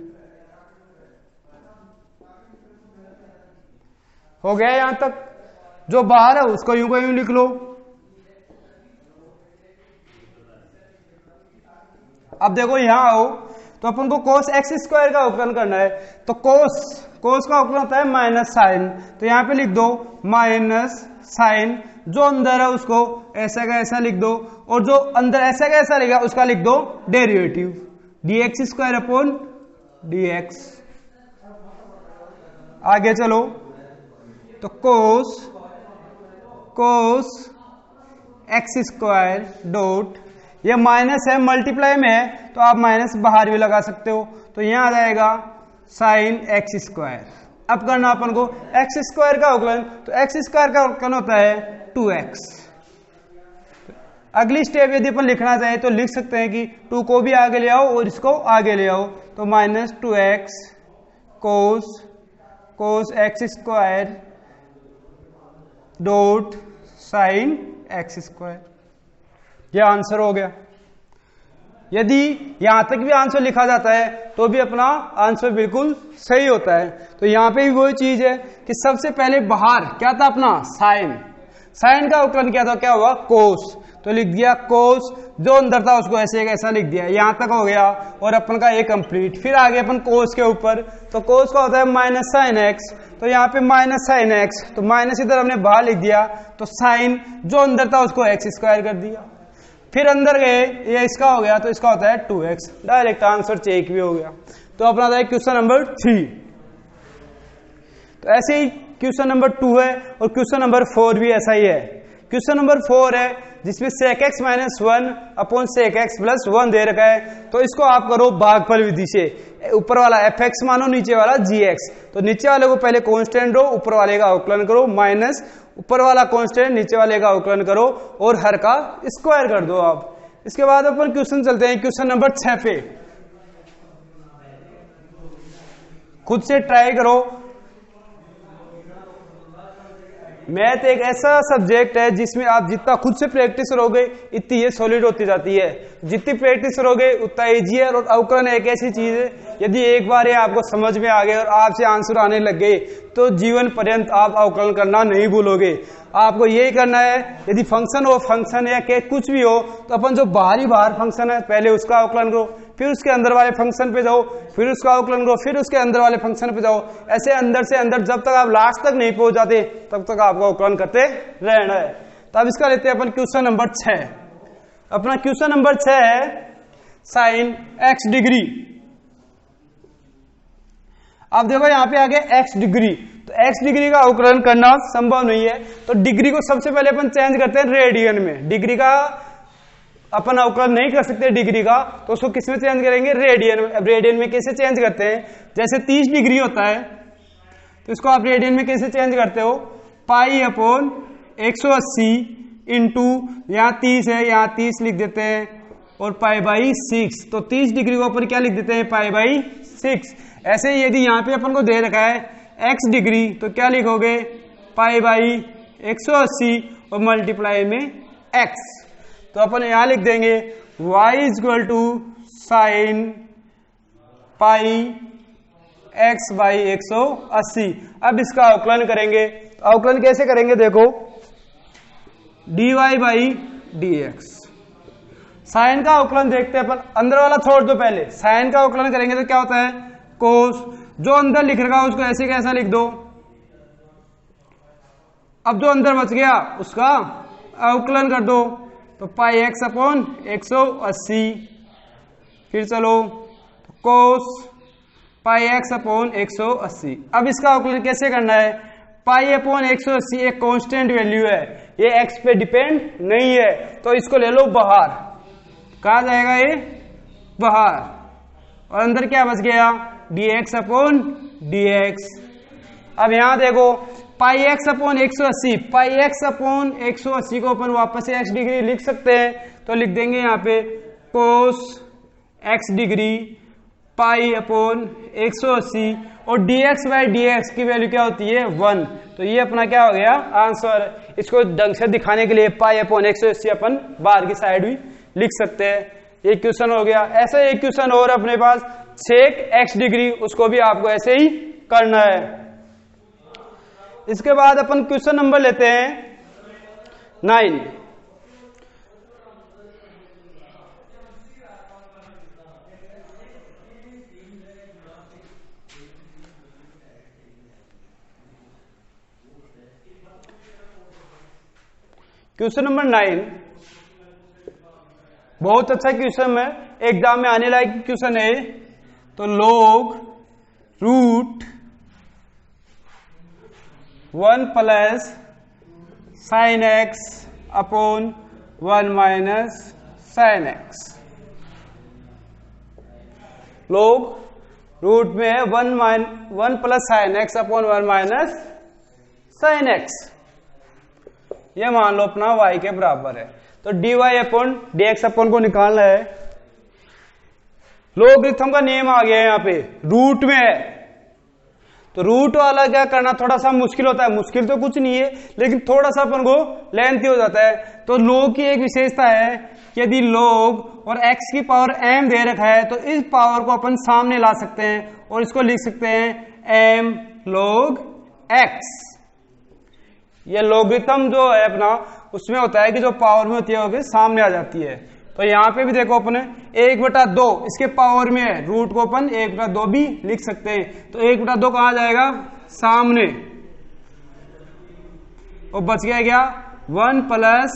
[SPEAKER 1] हो गया यहां तक। जो बाहर है उसको यूं का यूं लिख लो। अब देखो यहां आओ तो अपन को कोस एक्स स्क्वायर का अवकलन करना है। तो कोस का अवकलन होता है माइनस साइन। तो यहां पे लिख दो माइनस साइन, जो अंदर है उसको ऐसा का ऐसा लिख दो, और जो अंदर ऐसा का ऐसा लिखा उसका लिख दो derivative, dx square upon dx। आगे चलो तो कोस एक्स स्क्वायर डॉट, ये माइनस है मल्टीप्लाई में है तो आप माइनस बाहर भी लगा सकते हो। तो यहां आ जाएगा साइन एक्स स्क्वायर। अब करना अपन को एक्स स्क्वायर का अवकलन। तो एक्स स्क्वायर का अवकलन होता है 2x। अगली स्टेप यदि अपन लिखना चाहे तो लिख सकते हैं कि 2 को भी आगे ले आओ और इसको आगे ले आओ। तो minus 2x cos x square dot sine x square. यह आंसर हो गया। यदि यहां तक भी आंसर लिखा जाता है तो भी अपना आंसर बिल्कुल सही होता है। तो यहां पे भी वही चीज है कि सबसे पहले बाहर क्या था अपना साइन का अवकलन क्या था, क्या हुआ कोस। तो लिख दिया कोस, जो अंदर था उसको ऐसे ऐसा लिख दिया। यहां तक हो गया और अपन का ये कंप्लीट। फिर आगे अपन कोस के ऊपर, तो कोस का होता है माइनस साइन एक्स। तो यहाँ पे माइनस साइन एक्स, तो माइनस इधर हमने बाहर लिख दिया। तो साइन जो अंदर था उसको एक्स स्क्वायर कर दिया। फिर अंदर गए, ये इसका हो गया तो इसका होता है 2x। डायरेक्ट आंसर चेक भी हो गया। तो अपना था क्वेश्चन नंबर 3। तो ऐसे ही क्वेश्चन नंबर 2 है और क्वेश्चन नंबर 4 भी ऐसा ही है। क्वेश्चन नंबर 4 है जिसमें sec x minus 1 upon sec x plus 1 दे रखा है। तो इसको आप करो भागफल विधि से। ऊपर वाला fx मानो, नीचे वाला gx। तो नीचे वाले को पहले कांस्टेंट लो, ऊपर वाले का अवकलन करो, माइनस ऊपर वाला कांस्टेंट नीचे वाले का अवकलन करो और हर का स्क्वायर कर दो आप। इसके बाद अपन क्वेश्चन चलते हैं क्वेश्चन नंबर 6 पे। खुद से ट्राई करो। मैथ एक ऐसा सब्जेक्ट है जिसमें आप जितना खुद से प्रैक्टिस करोगे इतनी ये सॉलिड होती जाती है। जितनी प्रैक्टिस करोगे उतना इजी है। और अवकलन एक ऐसी चीज है, यदि एक बार ये आपको समझ में आ गए और आपसे आंसर आने लग गए तो जीवन पर्यंत आप अवकलन करना नहीं भूलोगे। आपको यही करना है, यदि फंक्शन हो, फंक्शन या के कुछ भी हो, तो अपन जो बाहर फंक्शन है पहले उसका अवकलन करो, फिर उसके अंदर वाले फंक्शन पे जाओ, फिर उसका अवकलन करो, फिर उसके अंदर वाले फंक्शन पे जाओ, ऐसे अंदर से अंदर जब तक आप लास्ट तक नहीं पहुंच जाते तब तक आपको अवकलन करते रहना है। तो अब इसका लेते हैं अपन क्वेश्चन नंबर 6। अपना क्वेश्चन नंबर 6 है साइन x डिग्री। अब देखो यहां पे आ गया x डिग्री, तो x डिग्री का अवकलन करना संभव नहीं है, तो डिग्री को सबसे पहले अपन चेंज करते हैं रेडियन में। डिग्री का अपन अवकलन नहीं कर सकते डिग्री का, तो उसको किस में चेंज करेंगे, रेडियन में। अब रेडियन में कैसे चेंज करते हैं, जैसे 30 डिग्री होता है तो इसको आप रेडियन में कैसे चेंज करते हो, पाई अपॉन 180 इंटू, यहाँ 30 है यहाँ 30 लिख देते हैं, और पाई बाई 6, तो 30 डिग्री को अपन क्या लिख देते हैं, पाई बाई 6। ऐसे ही यदि यहाँ पे अपन को दे रखा है x डिग्री, तो क्या लिखोगे, पाई बाई 180 और मल्टीप्लाई में x, तो अपन यहां लिख देंगे y equal to sine pi x by 180। अब इसका अवकलन करेंगे, तो अवकलन कैसे करेंगे, देखो dy बाई dx। साइन का अवकलन देखते हैं अपन, अंदर वाला छोड़ दो, पहले साइन का अवकलन करेंगे तो क्या होता है, कोस, जो अंदर लिख रखा है उसको ऐसे कैसा लिख दो। अब जो अंदर बच गया उसका अवकलन कर दो, तो पाई x अपॉन 180, फिर चलो कोस पाई x अपॉन 180। अब इसका अवकलन कैसे करना है, पाई अपॉन 180 एक कांस्टेंट वैल्यू है, ये x पे डिपेंड नहीं है, तो इसको ले लो बाहर, कहा जाएगा ये बाहर, और अंदर क्या बच गया, dx अपॉन dx। अब यहां देखो पाई x अपॉन 180, पाई x अपॉन 180 को अपन वापस से x डिग्री लिख सकते हैं, तो लिख देंगे यहाँ पे कोस x डिग्री पाई अपॉन 180, और dx बाई dx की वैल्यू क्या होती है, 1। तो ये अपना क्या हो गया आंसर। इसको ढंग से दिखाने के लिए पाई अपॉन 180 अपन बाहर की साइड भी लिख सकते हैं। ये क्वेश्चन हो गया। ऐसा एक क्वेश्चन और अपने पास, सेक x डिग्री, उसको भी आपको ऐसे ही करना है। इसके बाद अपन क्वेश्चन नंबर लेते हैं 9। क्वेश्चन नंबर 9 बहुत अच्छा क्वेश्चन है, एग्जाम में आने लायक क्वेश्चन है। तो log root 1 plus sine x upon 1 minus sine x। log root में है 1 plus sine x upon 1 minus sine x, ये मान लो अपना y के बराबर है। तो dy अपॉन dx अपॉन को निकालना है। लोगरिथम का नियम आ गया है, यहाँ पे रूट में है, तो रूट वाला क्या करना थोड़ा सा मुश्किल होता है। मुश्किल तो कुछ नहीं है, लेकिन थोड़ा सा अपन को लेंथी हो जाता है। तो log की एक विशेषता है कि यदि log और x की पावर m दे रखा है, तो इस पावर को अपन सामने ला सकते हैं और इसको लिख सकते हैं m log x। ये लोगरिथम जो है अपना, उसमें होता है कि जो पावर में होती है वो सामने आ जाती है। तो यहां पे भी देखो अपने 1/2 इसके पावर में है, रूट को अपन 1/2 भी लिख सकते हैं। तो 1/2 कहां जाएगा, सामने, और बच गया क्या 1 plus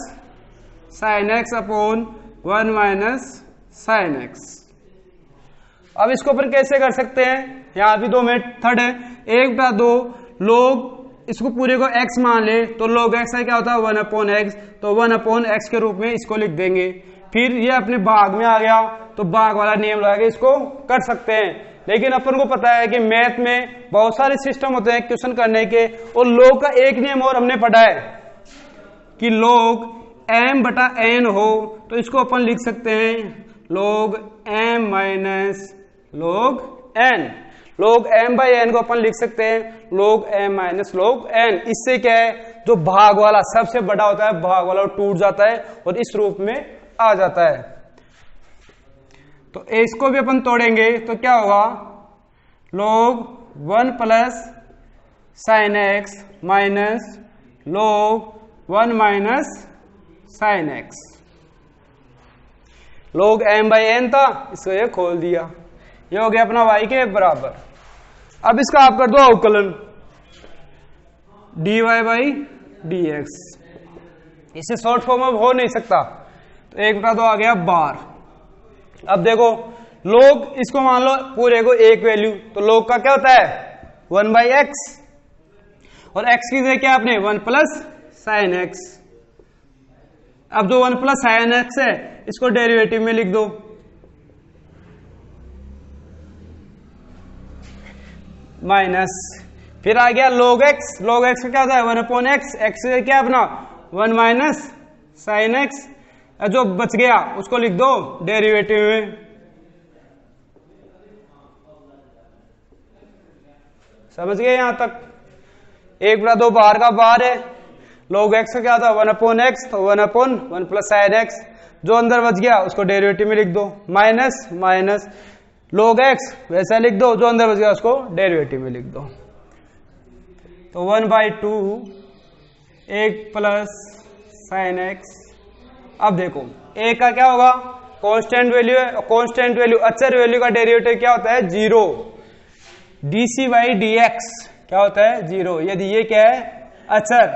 [SPEAKER 1] sine x upon 1 minus sine x। अब इसको अपन कैसे कर सकते हैं, यहां भी 2 मेथड है। 1/2 लोग इसको पूरे को x मान ले, तो log x है क्या होता है 1 अपॉन x, तो 1 अपॉन x के रूप में इसको लिख देंगे। फिर ये अपने भाग में आ गया, तो भाग वाला नियम लगा के इसको कर सकते हैं। लेकिन अपन को पता है कि मैथ में बहुत सारे सिस्टम होते हैं क्वेश्चन करने के, और log का एक नियम और हमने पढ़ा है कि log m/n हो, तो इसको अपन लिख सकते हैं log m minus log n। log m/n को अपन लिख सकते हैं log m minus log n। इससे क्या है, जो भाग वाला सबसे बड़ा होता है, भाग वाला टूट जाता है और इस रूप में आ जाता है। तो इसको भी अपन तोड़ेंगे तो क्या होगा, log 1 plus sine x minus log 1 minus sine x। log m by n था, इसको ये खोल दिया, ये हो गया अपना y के बराबर। अब इसका आप कर दो अवकलन, dy बाई dx, इसे शॉर्ट फॉर्म में हो नहीं सकता, तो 1/2 आ गया बार। अब देखो log, इसको मान लो पूरे को एक वैल्यू, तो log का क्या होता है 1/x, और x की जगह क्या आपने 1 प्लस साइन एक्स। अब जो 1 प्लस साइन एक्स है इसको डेरिवेटिव में लिख दो, माइनस, फिर आ गया log x, log x का क्या होता है 1/x, x से क्या अपना 1 माइनस साइन एक्स, जो बच गया उसको लिख दो डेरिवेटिव में। समझ गए यहां तक? 1/2 बाहर का बाहर है, log x का क्या था 1/x, तो 1/1 प्लस साइन एक्स, जो अंदर बच गया उसको डेरिवेटिव में लिख दो, माइनस माइनस log x वैसा लिख दो, जो अंदर बच गया उसको डेरिवेटिव में लिख दो, तो 1/2 1 प्लस साइन एक्स। अब देखो a का क्या होगा कांस्टेंट वैल्यू है, और कांस्टेंट वैल्यू अचर वैल्यू का डेरिवेटिव क्या होता है 0, dc बाई dx क्या होता है 0। यदि ये क्या है अचर,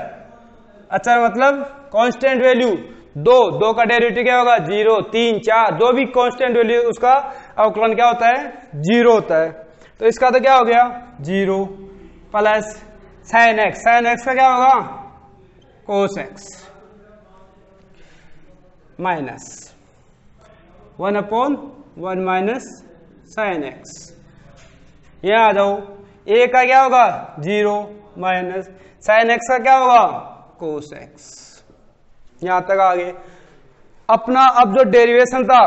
[SPEAKER 1] अचर मतलब कांस्टेंट वैल्यू, दो का डेरिवेटिव क्या होगा 0, 3, 4, जो भी कांस्टेंट वैल्यू उसका अवकलन क्या होता है 0 होता है। तो इसका तो क्या हो गया 0 plus sine x, sine x का क्या होगा cos x, minus 1/1 minus sine x. यहां आ जाओ, a का क्या होगा 0 माइनस साइन एक्स का क्या होगा कोस एक्स। यहां तक आ गए। अपना अब जो डेरिवेशन था,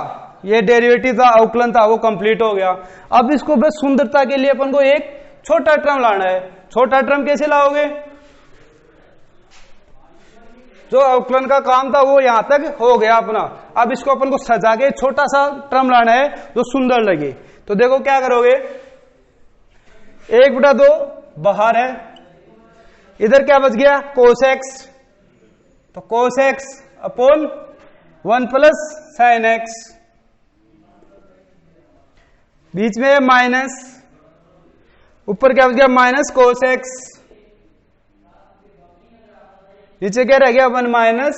[SPEAKER 1] ये डेरिवेटिव था, अवकलन था, वो कंप्लीट हो गया। अब इसको बस सुंदरता के लिए अपन को एक छोटा टर्म लाना है। छोटा टर्म कैसे लाओगे? जो अवकलन का काम था वो यहां तक हो गया अपना। अब इसको अपन को सजा के छोटा सा टर्म लाना है जो सुंदर लगे। तो देखो क्या करोगे, 1/2 बाहर है, इधर क्या बच गया कोस एक्स, तो cos X upon 1 plus sine X, बीच में माइनस, ऊपर क्या बच गया माइनस कोस एक्स, नीचे क्या रह गया 1 माइनस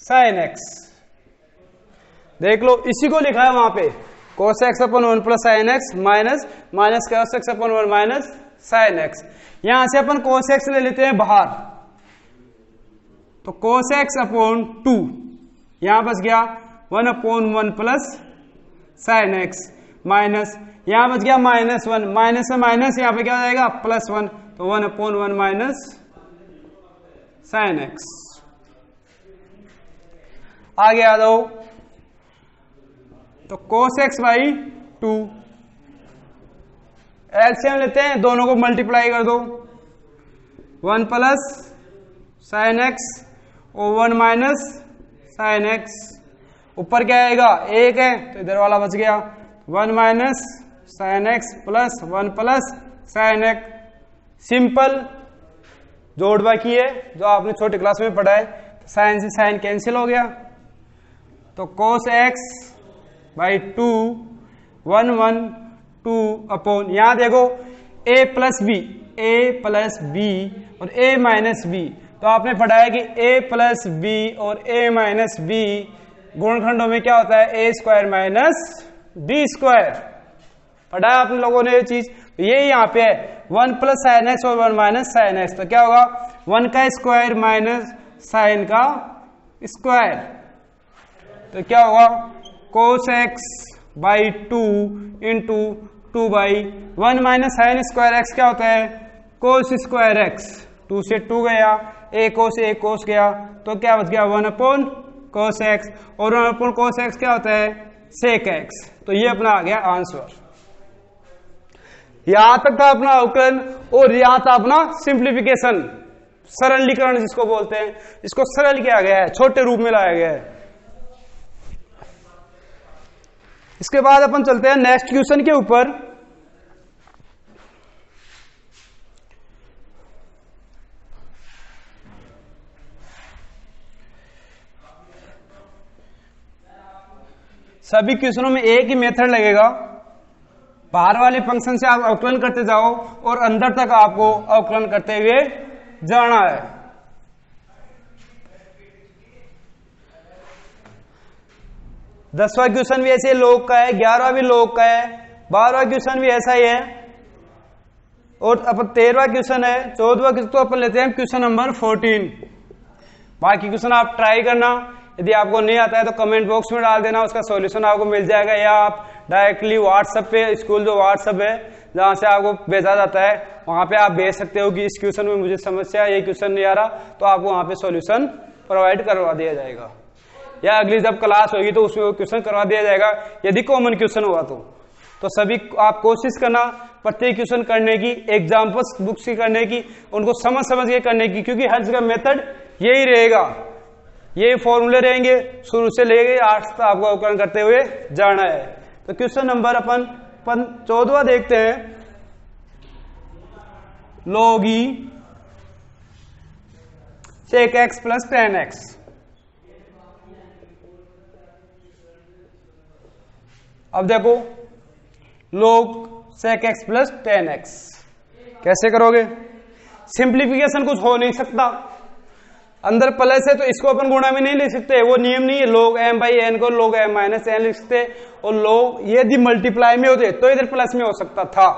[SPEAKER 1] साइन एक्स। देख लो इसी को लिखा है वहां पे, कोस X upon 1 plus sine x minus minus cos X upon 1 minus sine x. यहां से अपन कोस एक्स ले लेते हैं बाहर, तो कोस एक्स अपॉन 2, यहां बच गया 1/1 प्लस साइन एक्स, माइनस यहां बच गया -1, माइनस से माइनस यहां पे क्या हो जाएगा +1, तो 1/1 माइनस साइन एक्स। आगे आ जाओ, तो कोस एक्स बाई 2, एलसीएम लेते हैं, दोनों को मल्टीप्लाई कर दो, 1 प्लस साइन एक्स और 1 माइनस साइन एक्स। ऊपर क्या आएगा 1 है, तो इधर वाला बच गया 1 minus sine x plus 1 plus sine x. Simple जोड़ बाकी है जो आपने छोटी क्लास में पढ़ा है, तो साइन से साइन कैंसिल हो गया, तो कोस एक्स बाई 2 1 2 अपॉन, यहां देखो a प्लस बी और a माइनस बी, तो आपने पढ़ा है कि a प्लस बी और a माइनस बी गुणनखंडों में क्या होता है a² माइनस d²। पढ़ा है आप लोगों ने ये चीज, तो ये यहाँ पे है 1 प्लस साइन एक्स और 1 माइनस साइन एक्स, तो क्या होगा 1 का स्क्वायर माइनस साइन का स्क्वायर, तो क्या होगा cos x by 2 into 2 by 1 minus sign square x क्या होता है कोस स्क्वायर एक्स, 2 से 2 गया, a कोस गया, तो क्या बच गया 1/कोस एक्स, और 1/कोस एक्स क्या होता है सेक एक्स। तो ये अपना आ गया आंसर। यहां तक था अपना अवकलन, और यहां था अपना सिंप्लीफिकेशन, सरलीकरण जिसको बोलते हैं, इसको सरल किया गया है, छोटे रूप में लाया गया है। इसके बाद अपन चलते हैं नेक्स्ट क्वेश्चन के ऊपर। सभी क्वेश्चनों में एक ही मेथड लगेगा, बाहर वाले फंक्शन से आप अवकलन करते जाओ और अंदर तक आपको अवकलन करते हुए जाना है। 10वां क्वेश्चन भी ऐसे log का है, 11वां भी log का है, 12वां क्वेश्चन भी ऐसा ही है, और अपन 13वां क्वेश्चन है, 14वां क्वेश्चन तो अपन लेते हैं क्वेश्चन नंबर 14। बाकी क्वेश्चन आप ट्राई करना, यदि आपको नहीं आता है तो कमेंट बॉक्स में डाल देना, उसका सॉल्यूशन आपको मिल जाएगा, या आप डायरेक्टली व्हाट्सएप पे, स्कूल जो व्हाट्सएप है जहां से आपको भेजा जाता है वहां पे आप भेज सकते हो कि इस क्वेश्चन में मुझे समस्या है, ये क्वेश्चन नहीं आ रहा, तो आपको वहां पे सॉल्यूशन प्रोवाइड करवा दिया जाएगा, या अगली जब क्लास होगी तो उसमें वो क्वेश्चन करवा दिया जाएगा यदि कॉमन क्वेश्चन हुआ तो सभी आप कोशिश करना प्रत्येक क्वेश्चन करने की, एग्जाम्पल्स बुक्स की करने की, उनको समझ के करने की, क्योंकि हर जगह मेथड यही रहेगा, यही फॉर्मूले रहेंगे, शुरू से लेके आठ तक आपको अवकलन करते हुए जाना है। तो क्वेश्चन नंबर अपन 14वां देखते हैं, log e sec x plus tan x। अब देखो log sec x plus tan x कैसे करोगे? सिंप्लीफिकेशन कुछ हो नहीं सकता, अंदर प्लस है तो इसको अपन गुणा में नहीं लिख सकते, वो नियम नहीं है, log m बाई n को log m माइनस n लिख सकते, और log ये यदि मल्टीप्लाई में होते तो इधर प्लस में हो सकता था।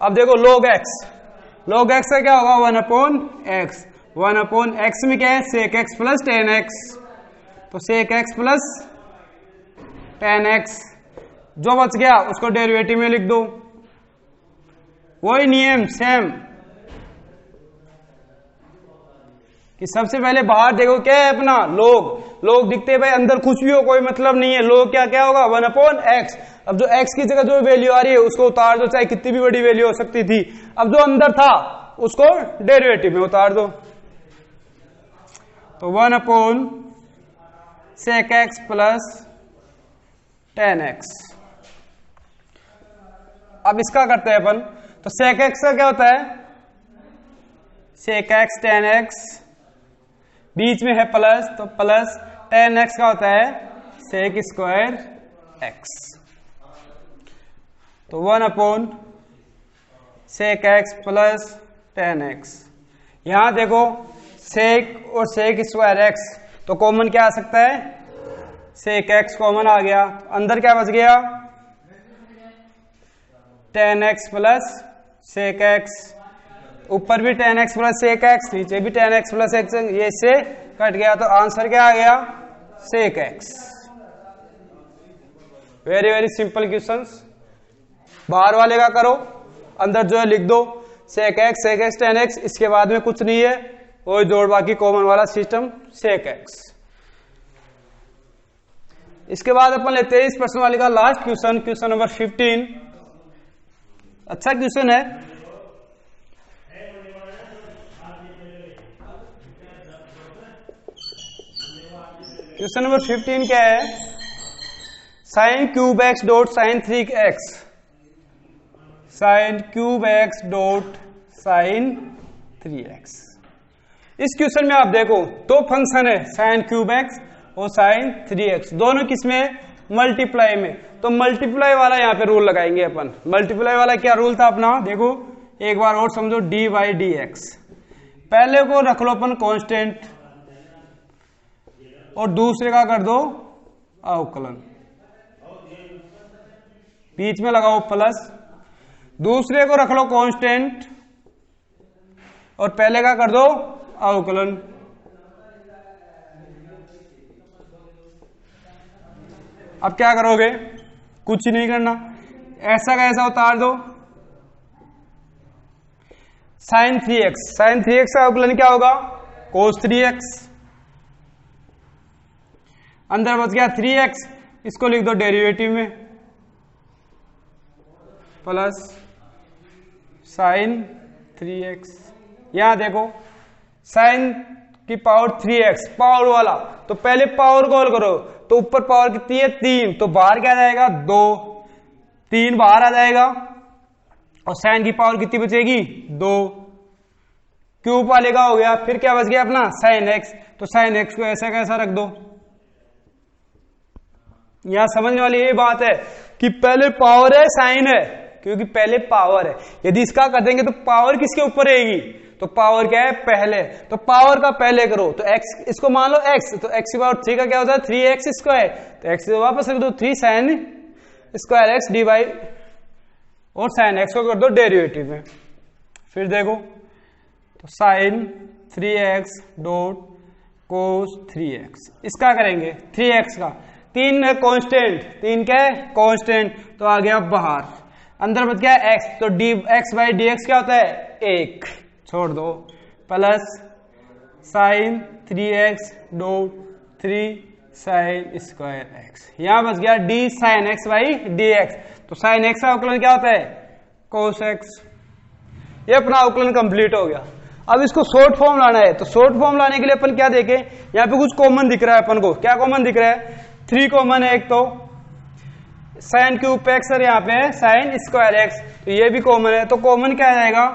[SPEAKER 1] अब देखो log x का क्या होगा 1 अपॉन x, 1 अपॉन x में क्या है sec x plus tan x, तो sec x plus tan x, जो बच गया उसको डेरिवेटिव में लिख दो, वही नियम सेम कि सबसे पहले बाहर देखो क्या है अपना log दिखते भाई, अंदर कुछ भी हो कोई मतलब नहीं है, log क्या होगा 1 अपॉन x। अब जो x की जगह जो वैल्यू आ रही है उसको उतार दो, चाहे कितनी भी बड़ी वैल्यू हो सकती थी, अब जो अंदर था उसको डेरिवेटिव में उतार दो, तो 1 upon sec x plus tan x। अब इसका करते हैं अपन, तो sec x का क्या होता है sec x tan x, बीच में है प्लस तो प्लस, tan x का होता है sec स्क्वायर x, तो 1 upon sec x plus tan x। यहां देखो sec और sec स्क्वायर x तो कॉमन क्या आ सकता है sec x कॉमन आ गया, अंदर क्या बच गया tan x plus sec x, ऊपर भी tan x plus sec x, नीचे भी tan x प्लस x, ये से कट गया, तो आंसर क्या आ गया sec x। Very simple questions, बाहर वाले का करो, अंदर जो है लिख दो sec x tan x, इसके बाद में कुछ नहीं है, वही जोड़ बाकी कॉमन वाला सिस्टम sec x। इसके बाद अपन लेते हैं इस प्रश्न वाले का लास्ट क्वेश्चन नंबर 15। अच्छा क्वेश्चन है, क्वेश्चन नंबर 15 क्या है, sin cube x dot sin 3x, sin cube x dot sin 3x। इस क्वेश्चन में आप देखो दो फंक्शन है sin क्यूब x और sin 3x, दोनों किसमें मल्टीप्लाई में, तो मल्टीप्लाई वाला यहाँ पे रूल लगाएंगे अपन। मल्टीप्लाई वाला क्या रूल था अपना, देखो एक बार और समझो, डी बाई डी एक्स, पहले को रख लो अपन कांस्टेंट और दूसरे का कर दो अवकलन, बीच में लगाओ प्लस, दूसरे को रख लो कांस्टेंट और पहले का कर दो अवकलन। अब क्या करोगे, कुछ नहीं करना, ऐसा का ऐसा उतार दो, sin 3x का अवकलन क्या होगा cos 3x, अंदर बच गया 3x, इसको लिख दो डेरिवेटिव में, प्लस sin 3x। यहां देखो sin की पावर 3x पावर वाला, तो पहले पावर कॉल करो, तो ऊपर पावर कितनी है 3, तो बाहर क्या जाएगा 2, 3 बाहर आ जाएगा, और sin की पावर कितनी बचेगी 2, क्यूब वाले का हो गया, फिर क्या बच गया अपना sin x, तो sin x को ऐसा कैसा रख दो, यहां समझने वाली ये बात है कि पहले पावर है साइन है, क्योंकि पहले पावर है। यदि इसका कर देंगे तो पावर किसके ऊपर रहेगी, तो पावर क्या है पहले, तो पावर का पहले करो तो x, इसको मान लो x, तो x की पावर 3 का क्या होता है 3x स्क्वायर, तो x वापस रख दो 3 sine square x D by, और साइन x को कर दो डेरिवेटिव में। फिर देखो तो साइन 3x डॉट कोस 3x, इसका करेंगे 3x का, 3 है कांस्टेंट, 3 क्या है कांस्टेंट, तो आ गया बाहर, अंदर बच गया x, तो d x by D x क्या होता है 1, छोड़ दो, plus sine 3x dot 3 sine square x, यहां बच गया d sine x by D x, तो साइन x का अवकलन क्या होता है कोस x। ये अपना अवकलन कंप्लीट हो गया। अब इसको शॉर्ट फॉर्म लाना है, तो शॉर्ट फॉर्म लाने के लिए अपन क्या देखें, यहाँ पे कुछ कॉमन दिख रहा है अपन को, क्या कॉमन दिख रहा है 3 कॉमन है, एक तो साइन क्यूब एक्स और यहाँ पे साइन स्क्वायर एक्स, तो ये भी कॉमन है, तो कॉमन क्या आ जाएगा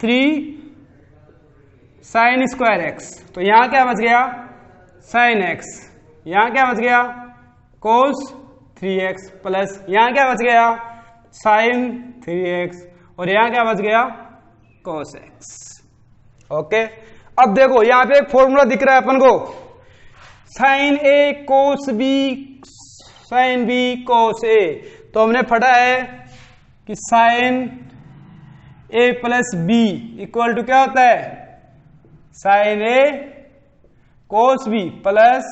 [SPEAKER 1] 3 साइन स्क्वायर एक्स, तो यहां क्या बच गया साइन एक्स, यहां क्या बच गया कोस 3x, प्लस यहां क्या बच गया साइन 3x, और यहां क्या बच गया कोस x। ओके, अब देखो यहां पे एक फॉर्मूला दिख रहा है अपन को, sine a cos b sine b cos a, तो हमने पढ़ा है कि sine a plus b equal to क्या होता है sine a cos b plus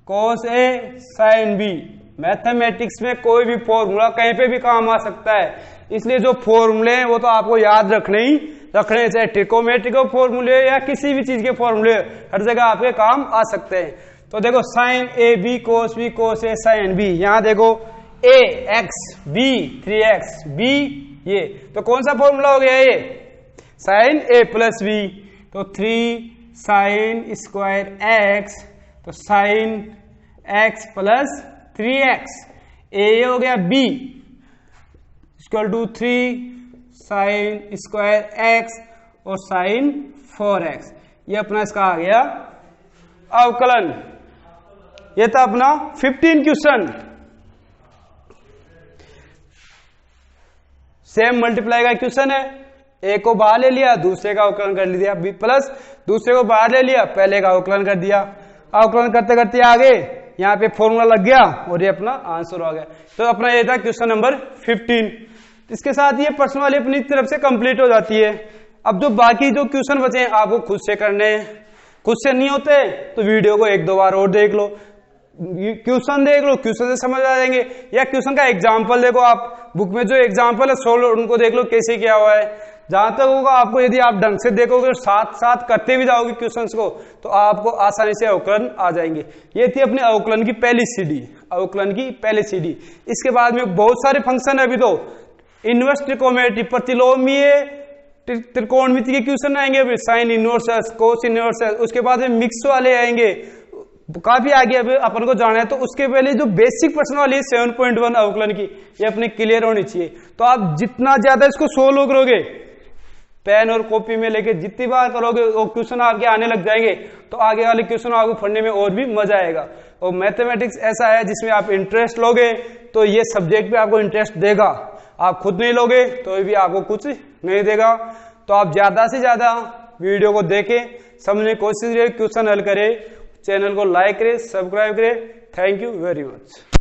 [SPEAKER 1] cos a sine b. Mathematics में कोई भी फॉर्मूला कहीं पे भी काम आ सकता है, इसलिए जो फॉर्मूले हैं वो तो आपको याद रखने चाहे ट्रिकोमेट्रिक फॉर्मूले या किसी भी चीज के फॉर्मूले, हर जगह आपके काम आ सकते हैं। तो देखो sine a b cos a sine b, यहां देखो ए एक्स बी 3x बी, ये तो कौन सा फॉर्मूला हो गया ये साइन ए प्लस बी, तो 3 साइन स्क्वायर एक्स, तो sine x plus 3x, a हो गया b equal to 3 sine square x और साइन 4x, ये अपना इसका आ गया अवकलन। ये था अपना 15 क्वेश्चन। सेम मल्टीप्लाई का क्वेश्चन है, एक को बाहर ले लिया दूसरे का अवकलन कर लिया, बी प्लस दूसरे को बाहर ले लिया पहले का अवकलन कर दिया, अवकलन करते करते आगे यहाँ पे फॉर्मूला लग गया और ये अपना आंसर आ गया। तो अपना ये था क्वेश्चन नंबर 15। इसके साथ ये प्रश्न वाली अपनी तरफ से कंप्लीट हो जाती है। अब जो बाकी जो क्वेश्चन बचे हैं आपको खुद से करने हैं, खुद से नहीं होते तो वीडियो को 1-2 बार और देख लो, क्वेश्चन देख लो, क्वेश्चन से समझ आ जाएंगे, या क्वेश्चन का एग्जाम्पल देखो, आप बुक में जो एग्जाम्पल है सोल्व उनको देख लो कैसे क्या हुआ है। जहां तक होगा आपको, यदि आप ढंग से देखोगे और साथ साथ करते भी जाओगे क्वेश्चंस को, तो आपको आसानी से अवकलन आ जाएंगे। ये थी अपने अवकलन की पहली सीढ़ी, अवकलन की पहली सीढ़ी। इसके बाद में बहुत सारे फंक्शन है, अभी तो इनवर्स ट्रिकोमेट्री, प्रतिलोमीय त्रिकोणमिति के क्वेश्चन आएंगे, फिर साइन इनवर्स कोस इनवर्स, उसके बाद में मिक्स वाले आएंगे, काफी आगे अभी अपन को जाना है। तो उसके पहले जो बेसिक प्रश्न वाली 7.1 अवकलन की, ये अपने क्लियर होनी चाहिए। तो आप जितना ज्यादा इसको सोल्व करोगे, पेन और कॉपी में लेके जितनी बार करोगे वो क्वेश्चन आपके आने लग जाएंगे, तो आगे वाले क्वेश्चन आपको पढ़ने में और भी मजा आएगा। और मैथमेटिक्स ऐसा है जिसमें आप इंटरेस्ट लोगे तो ये सब्जेक्ट पे आपको इंटरेस्ट देगा, आप खुद नहीं लोगे तो भी आपको कुछ नहीं देगा। तो आप ज्यादा से ज्यादा वीडियो को देखें, समझने की कोशिश करें, क्वेश्चन हल करें, चैनल को लाइक करें, सब्सक्राइब करें। Thank you very much.